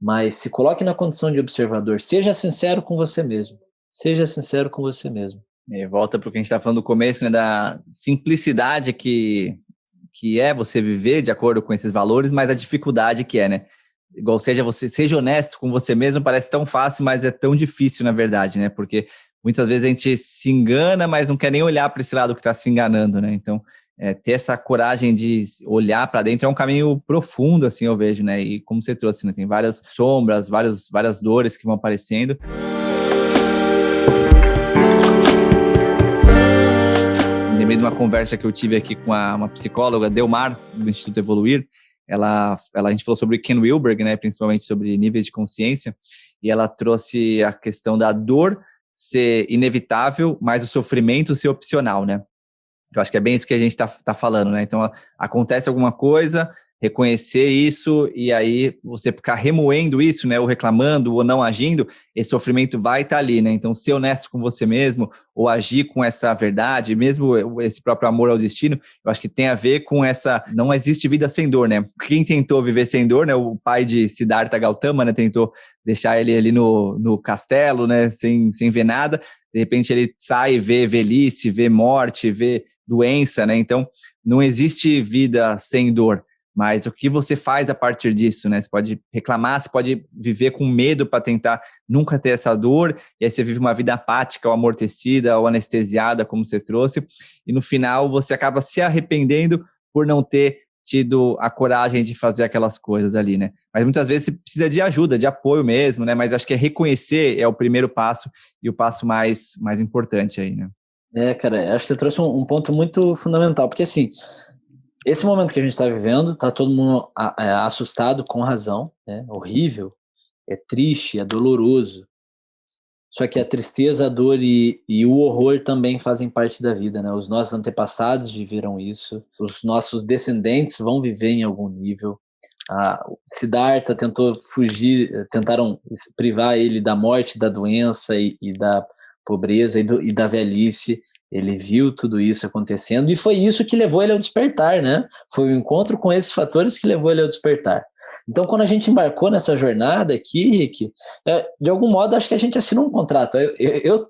mas se coloque na condição de observador. Seja sincero com você mesmo. Seja sincero com você mesmo. Volta para o que a gente estava falando no começo, né, da simplicidade que é você viver de acordo com esses valores, mas a dificuldade que é, né? Igual seja honesto com você mesmo, parece tão fácil, mas é tão difícil, na verdade, né? Porque muitas vezes a gente se engana, mas não quer nem olhar para esse lado que está se enganando, né? Então, ter essa coragem de olhar para dentro é um caminho profundo, assim, eu vejo, né? E como você trouxe, né? Tem várias sombras, várias dores que vão aparecendo. Lembrei de uma conversa que eu tive aqui com uma psicóloga, Delmar, do Instituto Evoluir. A gente falou sobre Ken Wilberg, né, principalmente sobre níveis de consciência, e ela trouxe a questão da dor ser inevitável, mas o sofrimento ser opcional, né? Eu acho que é bem isso que a gente tá falando, né? Então, acontece alguma coisa, reconhecer isso e aí você ficar remoendo isso, né? Ou reclamando ou não agindo, esse sofrimento vai estar ali, né? Então, ser honesto com você mesmo ou agir com essa verdade, mesmo esse próprio amor ao destino, eu acho que tem a ver com essa... Não existe vida sem dor, né? Quem tentou viver sem dor, né? O pai de Siddhartha Gautama, né? Tentou deixar ele ali no castelo, né? Sem ver nada. De repente ele sai e vê velhice, vê morte, vê doença, né? Então, não existe vida sem dor, mas o que você faz a partir disso, né? Você pode reclamar, você pode viver com medo para tentar nunca ter essa dor, e aí você vive uma vida apática, ou amortecida, ou anestesiada, como você trouxe, e no final você acaba se arrependendo por não ter tido a coragem de fazer aquelas coisas ali, né? Mas muitas vezes você precisa de ajuda, de apoio mesmo, né? Mas acho que reconhecer é o primeiro passo e o passo mais importante aí, né? Cara, acho que você trouxe um ponto muito fundamental, porque assim, esse momento que a gente está vivendo, tá todo mundo assustado com razão, né? Horrível, é triste, é doloroso. Só que a tristeza, a dor e o horror também fazem parte da vida, né? Os nossos antepassados viveram isso, os nossos descendentes vão viver em algum nível. O Siddhartha tentou fugir, tentaram privar ele da morte, da doença e da pobreza e da velhice. Ele viu tudo isso acontecendo e foi isso que levou ele ao despertar, né? Foi o encontro com esses fatores que levou ele ao despertar. Então, quando a gente embarcou nessa jornada aqui, Rick, de algum modo, acho que a gente assinou um contrato. Eu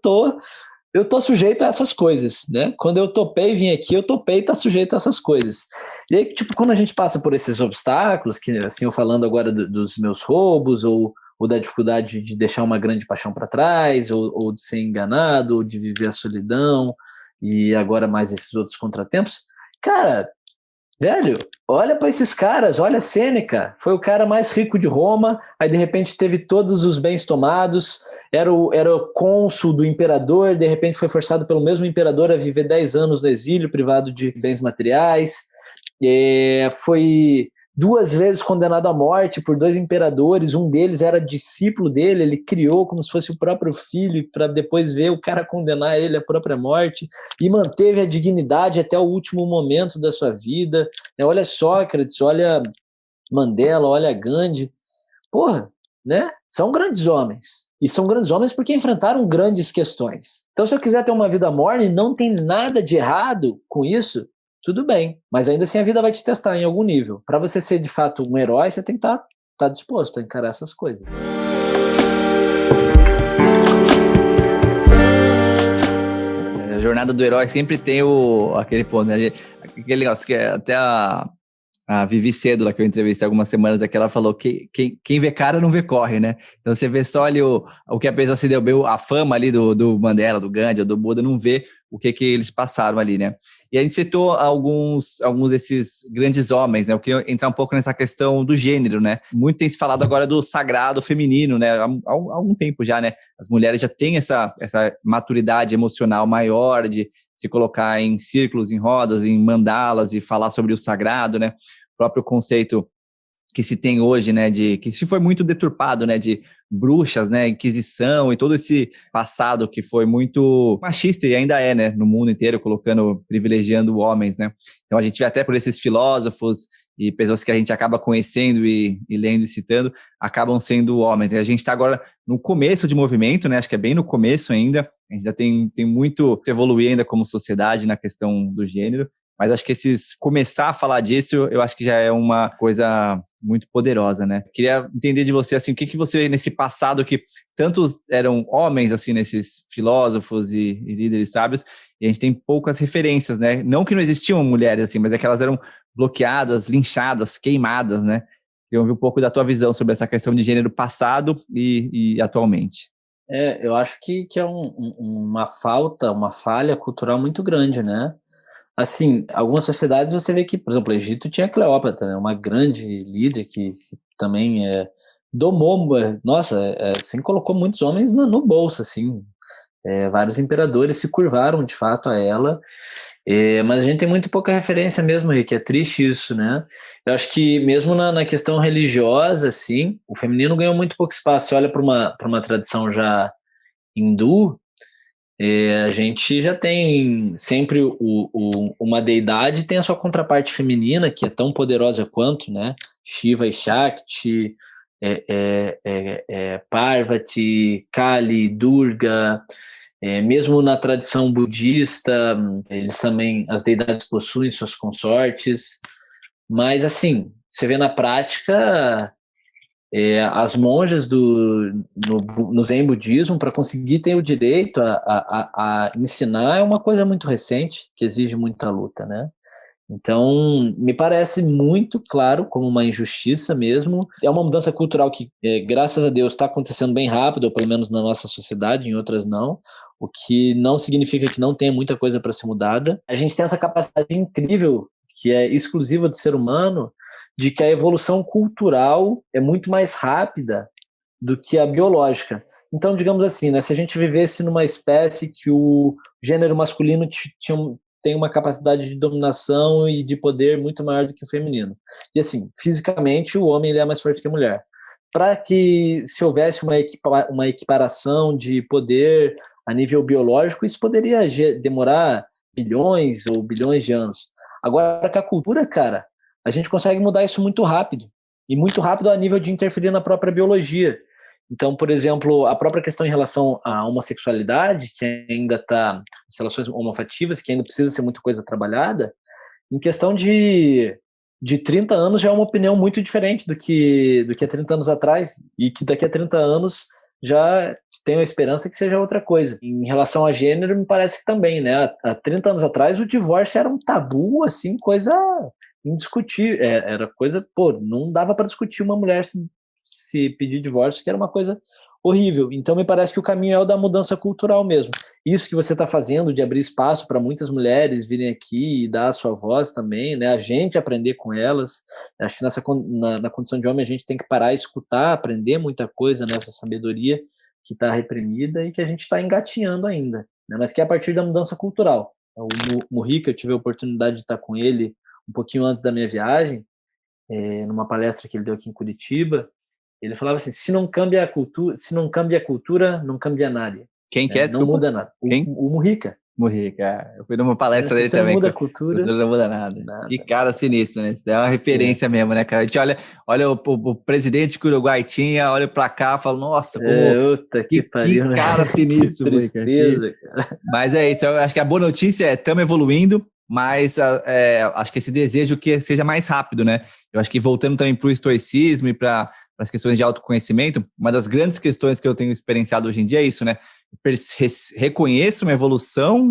tô sujeito a essas coisas, né? Quando eu topei vir aqui, eu topei estar sujeito a essas coisas. E aí, tipo, quando a gente passa por esses obstáculos, que assim, eu falando agora dos meus roubos, ou da dificuldade de deixar uma grande paixão para trás, ou de ser enganado, ou de viver a solidão, e agora mais esses outros contratempos, cara, velho, olha para esses caras, olha Sêneca, foi o cara mais rico de Roma, aí de repente teve todos os bens tomados, era o cônsul do imperador, de repente foi forçado pelo mesmo imperador a viver 10 anos no exílio, privado de bens materiais, foi 2 vezes condenado à morte por 2 imperadores, um deles era discípulo dele, ele criou como se fosse o próprio filho, para depois ver o cara condenar ele à própria morte, e manteve a dignidade até o último momento da sua vida. Olha Sócrates, olha Mandela, olha Gandhi, porra, né? São grandes homens. E são grandes homens porque enfrentaram grandes questões. Então, se eu quiser ter uma vida morne, não tem nada de errado com isso, tudo bem. Mas ainda assim a vida vai te testar em algum nível. Para você ser de fato um herói, você tem que estar disposto a encarar essas coisas. A jornada do herói sempre tem aquele ponto, né? Aquele negócio que é até a Vivi Cédula, que eu entrevistei algumas semanas aqui, ela falou que quem vê cara não vê corre, né? Então você vê só ali o que a pessoa se deu bem, a fama ali do Mandela, do Gandhi, do Buda, não vê o que eles passaram ali, né? E a gente citou alguns desses grandes homens, né? Eu queria entrar um pouco nessa questão do gênero, né? Muito tem se falado agora do sagrado feminino, né? Há algum tempo já, né? As mulheres já têm essa maturidade emocional maior de se colocar em círculos, em rodas, em mandalas e falar sobre o sagrado, né? O próprio conceito que se tem hoje, né, que se foi muito deturpado, né, de bruxas, né, Inquisição e todo esse passado que foi muito machista e ainda é, né, no mundo inteiro, privilegiando homens, né. Então a gente vê até por esses filósofos e pessoas que a gente acaba conhecendo e lendo e citando, acabam sendo homens. E a gente está agora no começo de movimento, né, acho que é bem no começo ainda, a gente ainda tem muito que evoluir ainda como sociedade na questão do gênero, mas acho que começar a falar disso, eu acho que já é uma coisa muito poderosa, né? Queria entender de você, assim, o que você vê nesse passado que tantos eram homens, assim, nesses filósofos e líderes sábios, e a gente tem poucas referências, né? Não que não existiam mulheres, assim, mas é que elas eram bloqueadas, linchadas, queimadas, né? Queria ouvir um pouco da tua visão sobre essa questão de gênero passado e atualmente. Eu acho que é uma falha cultural muito grande, né? Assim, algumas sociedades você vê que, por exemplo, o Egito tinha Cleópatra, né, uma grande líder que também domou, nossa, assim, colocou muitos homens no bolso, assim, vários imperadores se curvaram de fato a ela, mas a gente tem muito pouca referência mesmo, Rick, é triste isso, né? Eu acho que mesmo na questão religiosa, assim, o feminino ganhou muito pouco espaço. Você olha para uma tradição já hindu, A gente já tem sempre uma deidade, tem a sua contraparte feminina, que é tão poderosa quanto, né? Shiva e Shakti, Parvati, Kali, Durga. Mesmo na tradição budista, eles também, as deidades possuem suas consortes, mas assim, você vê na prática, as monjas no Zen budismo, para conseguir ter o direito a ensinar, é uma coisa muito recente, que exige muita luta, né? Então, me parece muito claro como uma injustiça mesmo. É uma mudança cultural que, graças a Deus, está acontecendo bem rápido, ou pelo menos na nossa sociedade, em outras não, o que não significa que não tenha muita coisa para ser mudada. A gente tem essa capacidade incrível, que é exclusiva do ser humano, de que a evolução cultural é muito mais rápida do que a biológica. Então, digamos assim, né, se a gente vivesse numa espécie que o gênero masculino tem uma capacidade de dominação e de poder muito maior do que o feminino. E assim, fisicamente, o homem ele é mais forte que a mulher. Para que se houvesse uma equiparação de poder a nível biológico, isso poderia demorar milhões ou bilhões de anos. Agora, com a cultura, cara, a gente consegue mudar isso muito rápido. E muito rápido a nível de interferir na própria biologia. Então, por exemplo, a própria questão em relação à homossexualidade, que ainda está, as relações homoafetivas, que ainda precisa ser muita coisa trabalhada, em questão de 30 anos já é uma opinião muito diferente do que há 30 anos atrás, e que daqui a 30 anos já tenho a esperança que seja outra coisa. Em relação a gênero, me parece que também, né? Há 30 anos atrás, o divórcio era um tabu, assim, coisa indiscutível. Era coisa, pô, não dava para discutir uma mulher se pedir divórcio, que era uma coisa horrível. Então, me parece que o caminho é o da mudança cultural mesmo. Isso que você está fazendo, de abrir espaço para muitas mulheres virem aqui e dar a sua voz também, né? A gente aprender com elas. Acho que na condição de homem a gente tem que parar e escutar, aprender muita coisa nessa sabedoria que está reprimida e que a gente está engatinhando ainda, né? Mas que é a partir da mudança cultural. O Mujica, eu tive a oportunidade de estar com ele um pouquinho antes da minha viagem, numa palestra que ele deu aqui em Curitiba. Ele falava assim: se não cambia a cultura, não cambia nada. Quem que é, Não desculpa? muda nada. Quem? O Mujica. Mujica. Eu fui numa palestra Se dele você não também. muda a cultura, Não muda nada. nada. Que cara sinistro, né? Isso daí é uma referência mesmo, né, cara? A gente olha o presidente que o Uruguai tinha, olha pra cá e fala, nossa, como... Puta que Que pariu, né? cara Que sinistro, Mujica. tristeza, cara. Mas é isso, eu acho que a boa notícia é estamos evoluindo, mas acho que esse desejo que seja mais rápido, né? Eu acho que voltando também para o estoicismo e para as questões de autoconhecimento, uma das grandes questões que eu tenho experienciado hoje em dia é isso, né? Reconheço uma evolução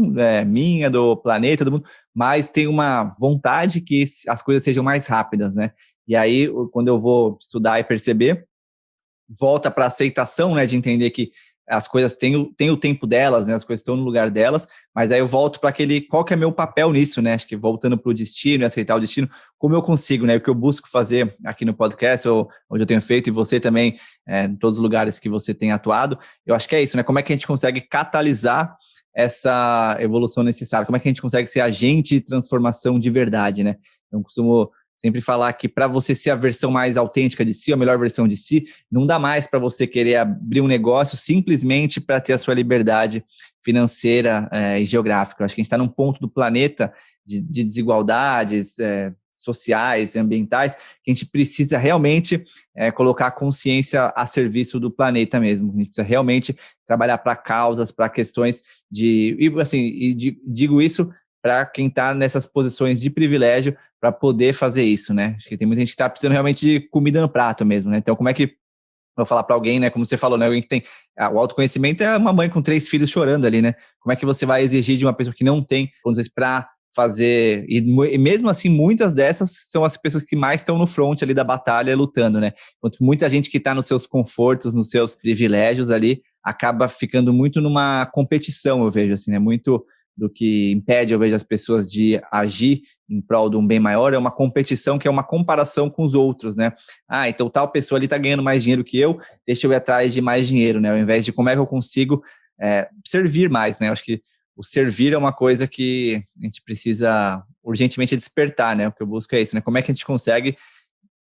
minha, do planeta, do mundo, mas tenho uma vontade que as coisas sejam mais rápidas, né? E aí, quando eu vou estudar e perceber, volta para a aceitação, né, de entender que as coisas têm o tempo delas, né, as coisas estão no lugar delas, mas aí eu volto para aquele, qual que é meu papel nisso, né, acho que voltando para o destino, aceitar o destino, como eu consigo, né, o que eu busco fazer aqui no podcast, ou onde eu tenho feito, e você também, em todos os lugares que você tem atuado, eu acho que é isso, né, como é que a gente consegue catalisar essa evolução necessária, como é que a gente consegue ser agente de transformação de verdade, né, eu costumo sempre falar que para você ser a versão mais autêntica de si, a melhor versão de si, não dá mais para você querer abrir um negócio simplesmente para ter a sua liberdade financeira e geográfica. Eu acho que a gente está num ponto do planeta de desigualdades sociais e ambientais que a gente precisa realmente colocar a consciência a serviço do planeta mesmo. A gente precisa realmente trabalhar para causas, para questões digo isso para quem está nessas posições de privilégio para poder fazer isso, né? Acho que tem muita gente que está precisando realmente de comida no prato mesmo, né? Então, como é que vou falar para alguém, né? Como você falou, né? Alguém que tem o autoconhecimento é uma mãe com 3 filhos chorando ali, né? Como é que você vai exigir de uma pessoa que não tem condições para fazer? E mesmo assim, muitas dessas são as pessoas que mais estão no front ali da batalha lutando, né? Enquanto muita gente que está nos seus confortos, nos seus privilégios ali, acaba ficando muito numa competição, eu vejo assim, né? Muito do que impede, eu vejo, as pessoas de agir em prol de um bem maior, é uma competição que é uma comparação com os outros, né? Então tal pessoa ali está ganhando mais dinheiro que eu, deixa eu ir atrás de mais dinheiro, né? Ao invés de como é que eu consigo servir mais, né? Eu acho que o servir é uma coisa que a gente precisa urgentemente despertar, né? O que eu busco é isso, né? Como é que a gente consegue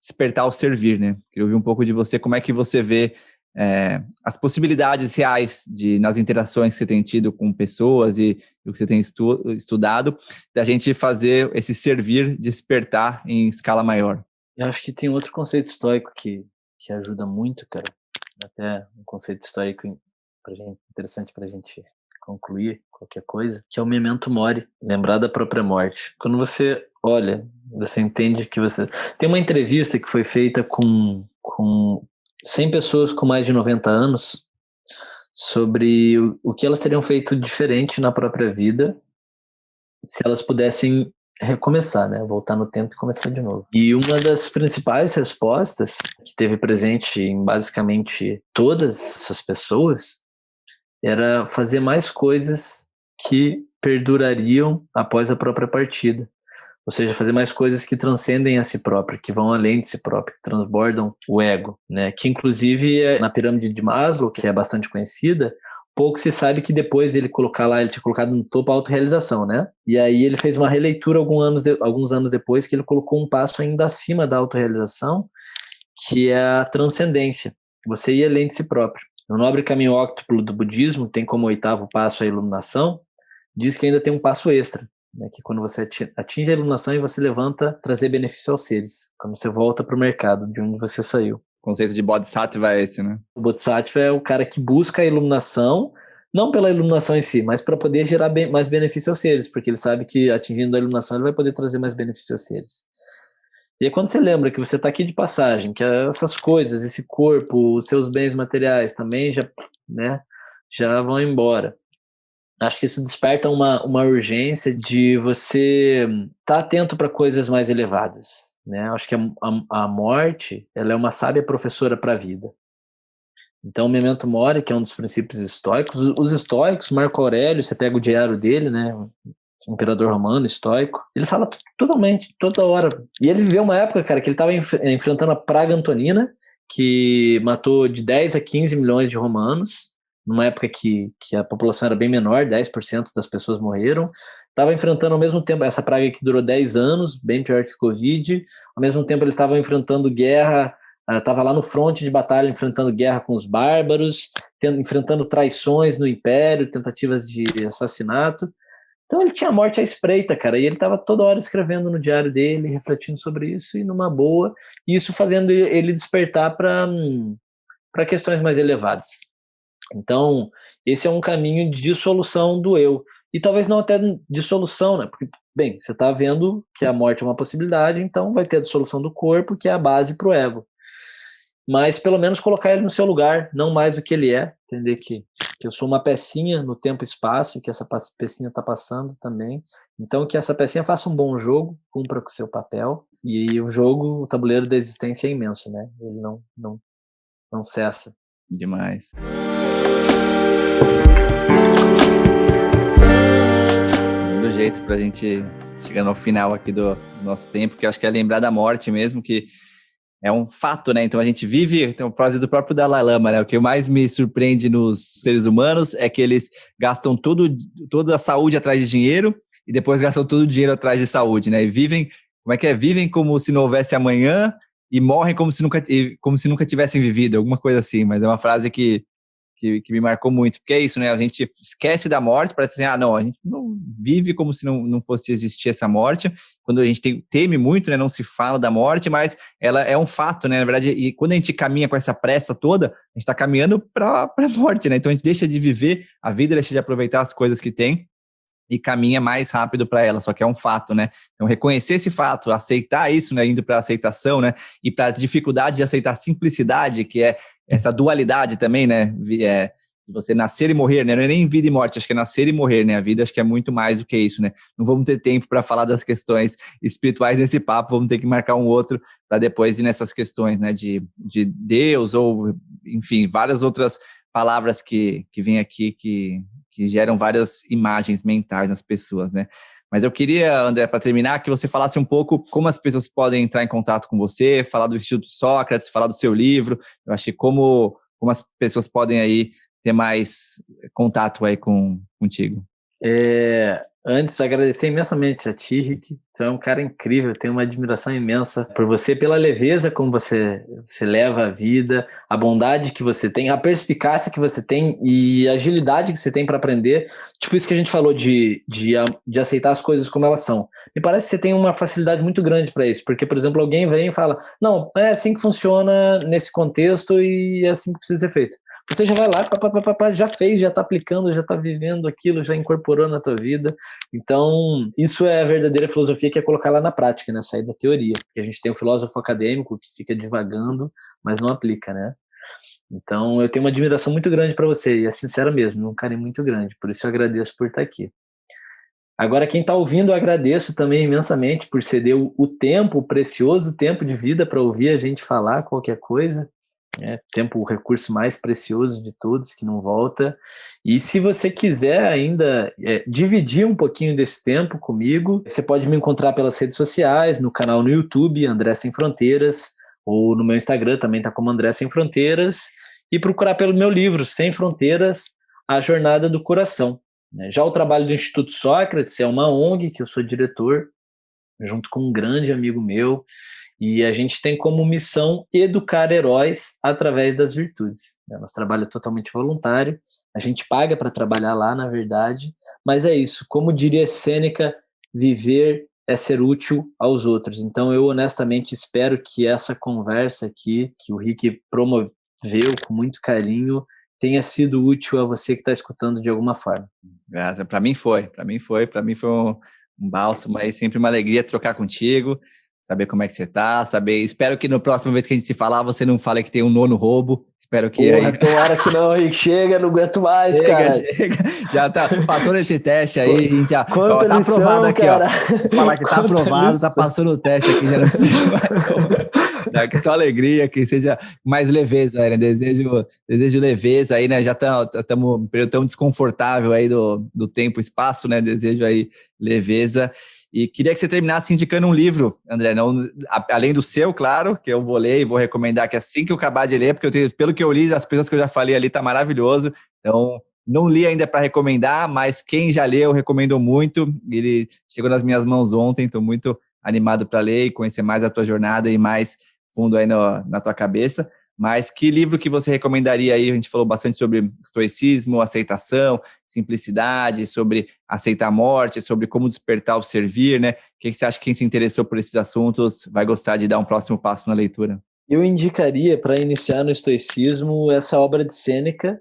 despertar o servir, né? Queria ouvir um pouco de você, como é que você vê as possibilidades reais nas interações que você tem tido com pessoas e o que você tem estudado, da gente fazer esse servir despertar em escala maior. Eu acho que tem outro conceito estoico que ajuda muito, cara. Até um conceito estoico interessante para a gente concluir qualquer coisa, que é o memento mori, lembrar da própria morte. Quando você olha, você entende que você... Tem uma entrevista que foi feita com 100 pessoas com mais de 90 anos sobre o que elas teriam feito diferente na própria vida se elas pudessem recomeçar, né? Voltar no tempo e começar de novo. E uma das principais respostas que teve presente em basicamente todas essas pessoas era fazer mais coisas que perdurariam após a própria partida. Ou seja, fazer mais coisas que transcendem a si próprio, que vão além de si próprio, que transbordam o ego, né? Que inclusive na pirâmide de Maslow, que é bastante conhecida, pouco se sabe que depois dele colocar lá, ele tinha colocado no topo a autorrealização, né? E aí ele fez uma releitura alguns anos depois, que ele colocou um passo ainda acima da autorrealização, que é a transcendência. Você ir além de si próprio. No Nobre Caminho Óctuplo do budismo, tem como 8º passo a iluminação, diz que ainda tem um passo extra, né, que quando você atinge a iluminação e você levanta, trazer benefício aos seres, quando você volta para o mercado de onde você saiu. O conceito de Bodhisattva é esse, né? O Bodhisattva é o cara que busca a iluminação, não pela iluminação em si, mas para poder gerar mais benefício aos seres, porque ele sabe que atingindo a iluminação ele vai poder trazer mais benefício aos seres. E aí quando você lembra que você está aqui de passagem, que essas coisas, esse corpo, os seus bens materiais também já vão embora. Acho que isso desperta uma urgência de você estar atento para coisas mais elevadas, né? Acho que a morte, ela é uma sábia professora para a vida. Então, o memento mori, que é um dos princípios estoicos, os estoicos, Marco Aurélio, você pega o diário dele, né? O imperador romano, estoico, ele fala totalmente, toda hora. E ele viveu uma época, cara, que ele estava enfrentando a praga antonina, que matou de 10 a 15 milhões de romanos, numa época que a população era bem menor, 10% das pessoas morreram. Estava enfrentando ao mesmo tempo essa praga que durou 10 anos, bem pior que Covid. Ao mesmo tempo ele estava enfrentando guerra, estava lá no fronte de batalha enfrentando guerra com os bárbaros, enfrentando traições no império, tentativas de assassinato. Então ele tinha a morte à espreita, cara, e ele estava toda hora escrevendo no diário dele, refletindo sobre isso e numa boa, e isso fazendo ele despertar para questões mais elevadas. Então, esse é um caminho de dissolução do eu. E talvez não até dissolução, né? Porque, bem, você está vendo que a morte é uma possibilidade, então vai ter a dissolução do corpo, que é a base para o ego. Mas pelo menos colocar ele no seu lugar, não mais do que ele é, entender que eu sou uma pecinha no tempo e espaço, e que essa pecinha está passando também. Então, que essa pecinha faça um bom jogo, cumpra com o seu papel, e o jogo, o tabuleiro da existência é imenso, né? Ele não cessa. Demais. Do jeito para a gente chegando ao final aqui do nosso tempo, que eu acho que é lembrar da morte mesmo, que é um fato, né? Então a gente vive, tem uma frase do próprio Dalai Lama, né? O que mais me surpreende nos seres humanos é que eles gastam toda a saúde atrás de dinheiro e depois gastam todo o dinheiro atrás de saúde, né? E vivem, Vivem como se não houvesse amanhã e morrem como se nunca tivessem vivido, alguma coisa assim, mas é uma frase que me marcou muito, porque é isso, né? A gente esquece da morte, parece assim, não, a gente não vive como se não fosse existir essa morte, quando a gente teme muito, né? Não se fala da morte, mas ela é um fato, né? Na verdade, e quando a gente caminha com essa pressa toda, a gente está caminhando para a morte, né? Então a gente deixa de viver a vida, deixa de aproveitar as coisas que tem e caminha mais rápido para ela, só que é um fato, né? Então, reconhecer esse fato, aceitar isso, né? Indo para a aceitação, né? E para a dificuldade de aceitar a simplicidade, que é essa dualidade também, né? De você nascer e morrer, né? Não é nem vida e morte, acho que é nascer e morrer, né? A vida acho que é muito mais do que isso, né? Não vamos ter tempo para falar das questões espirituais nesse papo, vamos ter que marcar um outro para depois ir nessas questões, né? De Deus ou, enfim, várias outras palavras que vêm aqui que geram várias imagens mentais nas pessoas, né? Mas eu queria, André, para terminar, que você falasse um pouco como as pessoas podem entrar em contato com você, falar do Instituto Sócrates, falar do seu livro. Eu achei como as pessoas podem aí ter mais contato aí contigo. Antes, agradecer imensamente a ti, Rick. Você é um cara incrível, tenho uma admiração imensa por você, pela leveza como você leva a vida, a bondade que você tem, a perspicácia que você tem e a agilidade que você tem para aprender. Tipo isso que a gente falou de aceitar as coisas como elas são. Me parece que você tem uma facilidade muito grande para isso, porque, por exemplo, alguém vem e fala, não, é assim que funciona nesse contexto e é assim que precisa ser feito. Você já vai lá, já fez, já está aplicando, já está vivendo aquilo, já incorporou na tua vida. Então, isso é a verdadeira filosofia, que é colocar lá na prática, né? Sair da teoria. Porque a gente tem o filósofo acadêmico que fica divagando, mas não aplica, né? Então, eu tenho uma admiração muito grande para você, e é sincera mesmo, um carinho muito grande. Por isso eu agradeço por estar aqui. Agora, quem está ouvindo, eu agradeço também imensamente por ceder o tempo, o precioso tempo de vida para ouvir a gente falar qualquer coisa. Tempo, o recurso mais precioso de todos, que não volta. E se você quiser ainda dividir um pouquinho desse tempo comigo, você pode me encontrar pelas redes sociais, no canal no YouTube, André Sem Fronteiras, ou no meu Instagram, também está como André Sem Fronteiras, e procurar pelo meu livro, Sem Fronteiras, A Jornada do Coração. Já o trabalho do Instituto Sócrates é uma ONG que eu sou diretor, junto com um grande amigo meu, e a gente tem como missão educar heróis através das virtudes. Nosso trabalho é totalmente voluntário, a gente paga para trabalhar lá, na verdade, mas é isso, como diria Sêneca, viver é ser útil aos outros. Então eu honestamente espero que essa conversa aqui, que o Rick promoveu com muito carinho, tenha sido útil a você que está escutando de alguma forma. Para mim foi um bálsamo, aí sempre uma alegria trocar contigo, saber como é que você tá, espero que na próxima vez que a gente se falar, você não fale que tem um nono roubo, espero que... Porra, aí... tomara que não, Rick, chega, não aguento mais, cara. Chega, já tá, passou nesse teste aí, a gente já, ó, tá lição, aprovado aqui, cara. ó, falar que tá aprovado, lição. Tá passando o teste aqui, já não precisa mais, que só alegria, que seja mais leveza, né, desejo leveza aí, né, já estamos um período tão desconfortável aí do tempo e espaço, né, desejo aí leveza. E queria que você terminasse indicando um livro, André, não, além do seu, claro, que eu vou ler e vou recomendar que assim que eu acabar de ler, porque pelo que eu li, as pessoas que eu já falei ali, tá maravilhoso. Então, não li ainda para recomendar, mas quem já leu, eu recomendo muito. Ele chegou nas minhas mãos ontem, estou muito animado para ler e conhecer mais a tua jornada e mais fundo aí na tua cabeça. Mas que livro que você recomendaria aí? A gente falou bastante sobre estoicismo, aceitação, simplicidade, sobre aceitar a morte, sobre como despertar o servir, né? O que você acha que quem se interessou por esses assuntos vai gostar de dar um próximo passo na leitura? Eu indicaria, para iniciar no estoicismo, essa obra de Sêneca,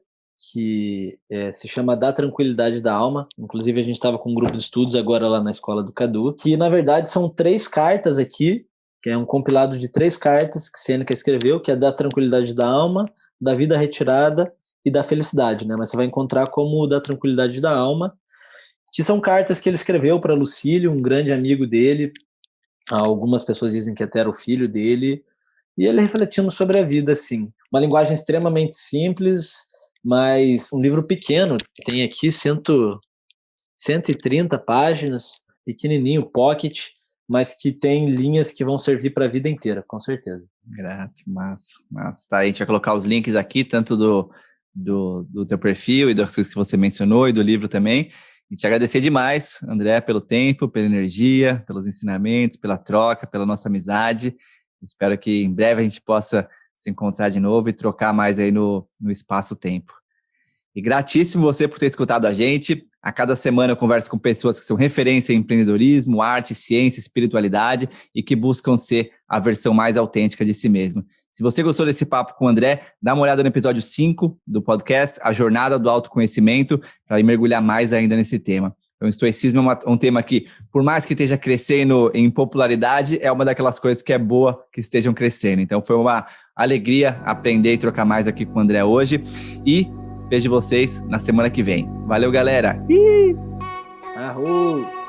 que se chama Da Tranquilidade da Alma. Inclusive, a gente estava com um grupo de estudos agora lá na escola do Cadu, que, na verdade, são 3 cartas aqui, que é um compilado de 3 cartas que Sêneca escreveu, que é da tranquilidade da alma, da vida retirada e da felicidade, né? Mas você vai encontrar como da tranquilidade da alma, que são cartas que ele escreveu para Lucílio, um grande amigo dele. Algumas pessoas dizem que até era o filho dele, e ele refletindo sobre a vida, assim. Uma linguagem extremamente simples, mas um livro pequeno, tem aqui 130 páginas, pequenininho, pocket, mas que tem linhas que vão servir para a vida inteira, com certeza. Grato, massa. Tá, a gente vai colocar os links aqui, tanto do teu perfil e das coisas que você mencionou e do livro também. E te agradecer demais, André, pelo tempo, pela energia, pelos ensinamentos, pela troca, pela nossa amizade. Espero que em breve a gente possa se encontrar de novo e trocar mais aí no espaço-tempo. E gratíssimo você por ter escutado a gente. A cada semana eu converso com pessoas que são referência em empreendedorismo, arte, ciência, espiritualidade e que buscam ser a versão mais autêntica de si mesmo. Se você gostou desse papo com o André, dá uma olhada no episódio 5 do podcast, A Jornada do Autoconhecimento, para mergulhar mais ainda nesse tema. Então, o estoicismo é um tema que, por mais que esteja crescendo em popularidade, é uma daquelas coisas que é boa que estejam crescendo. Então, foi uma alegria aprender e trocar mais aqui com o André hoje. E vejo vocês na semana que vem. Valeu, galera! Arru!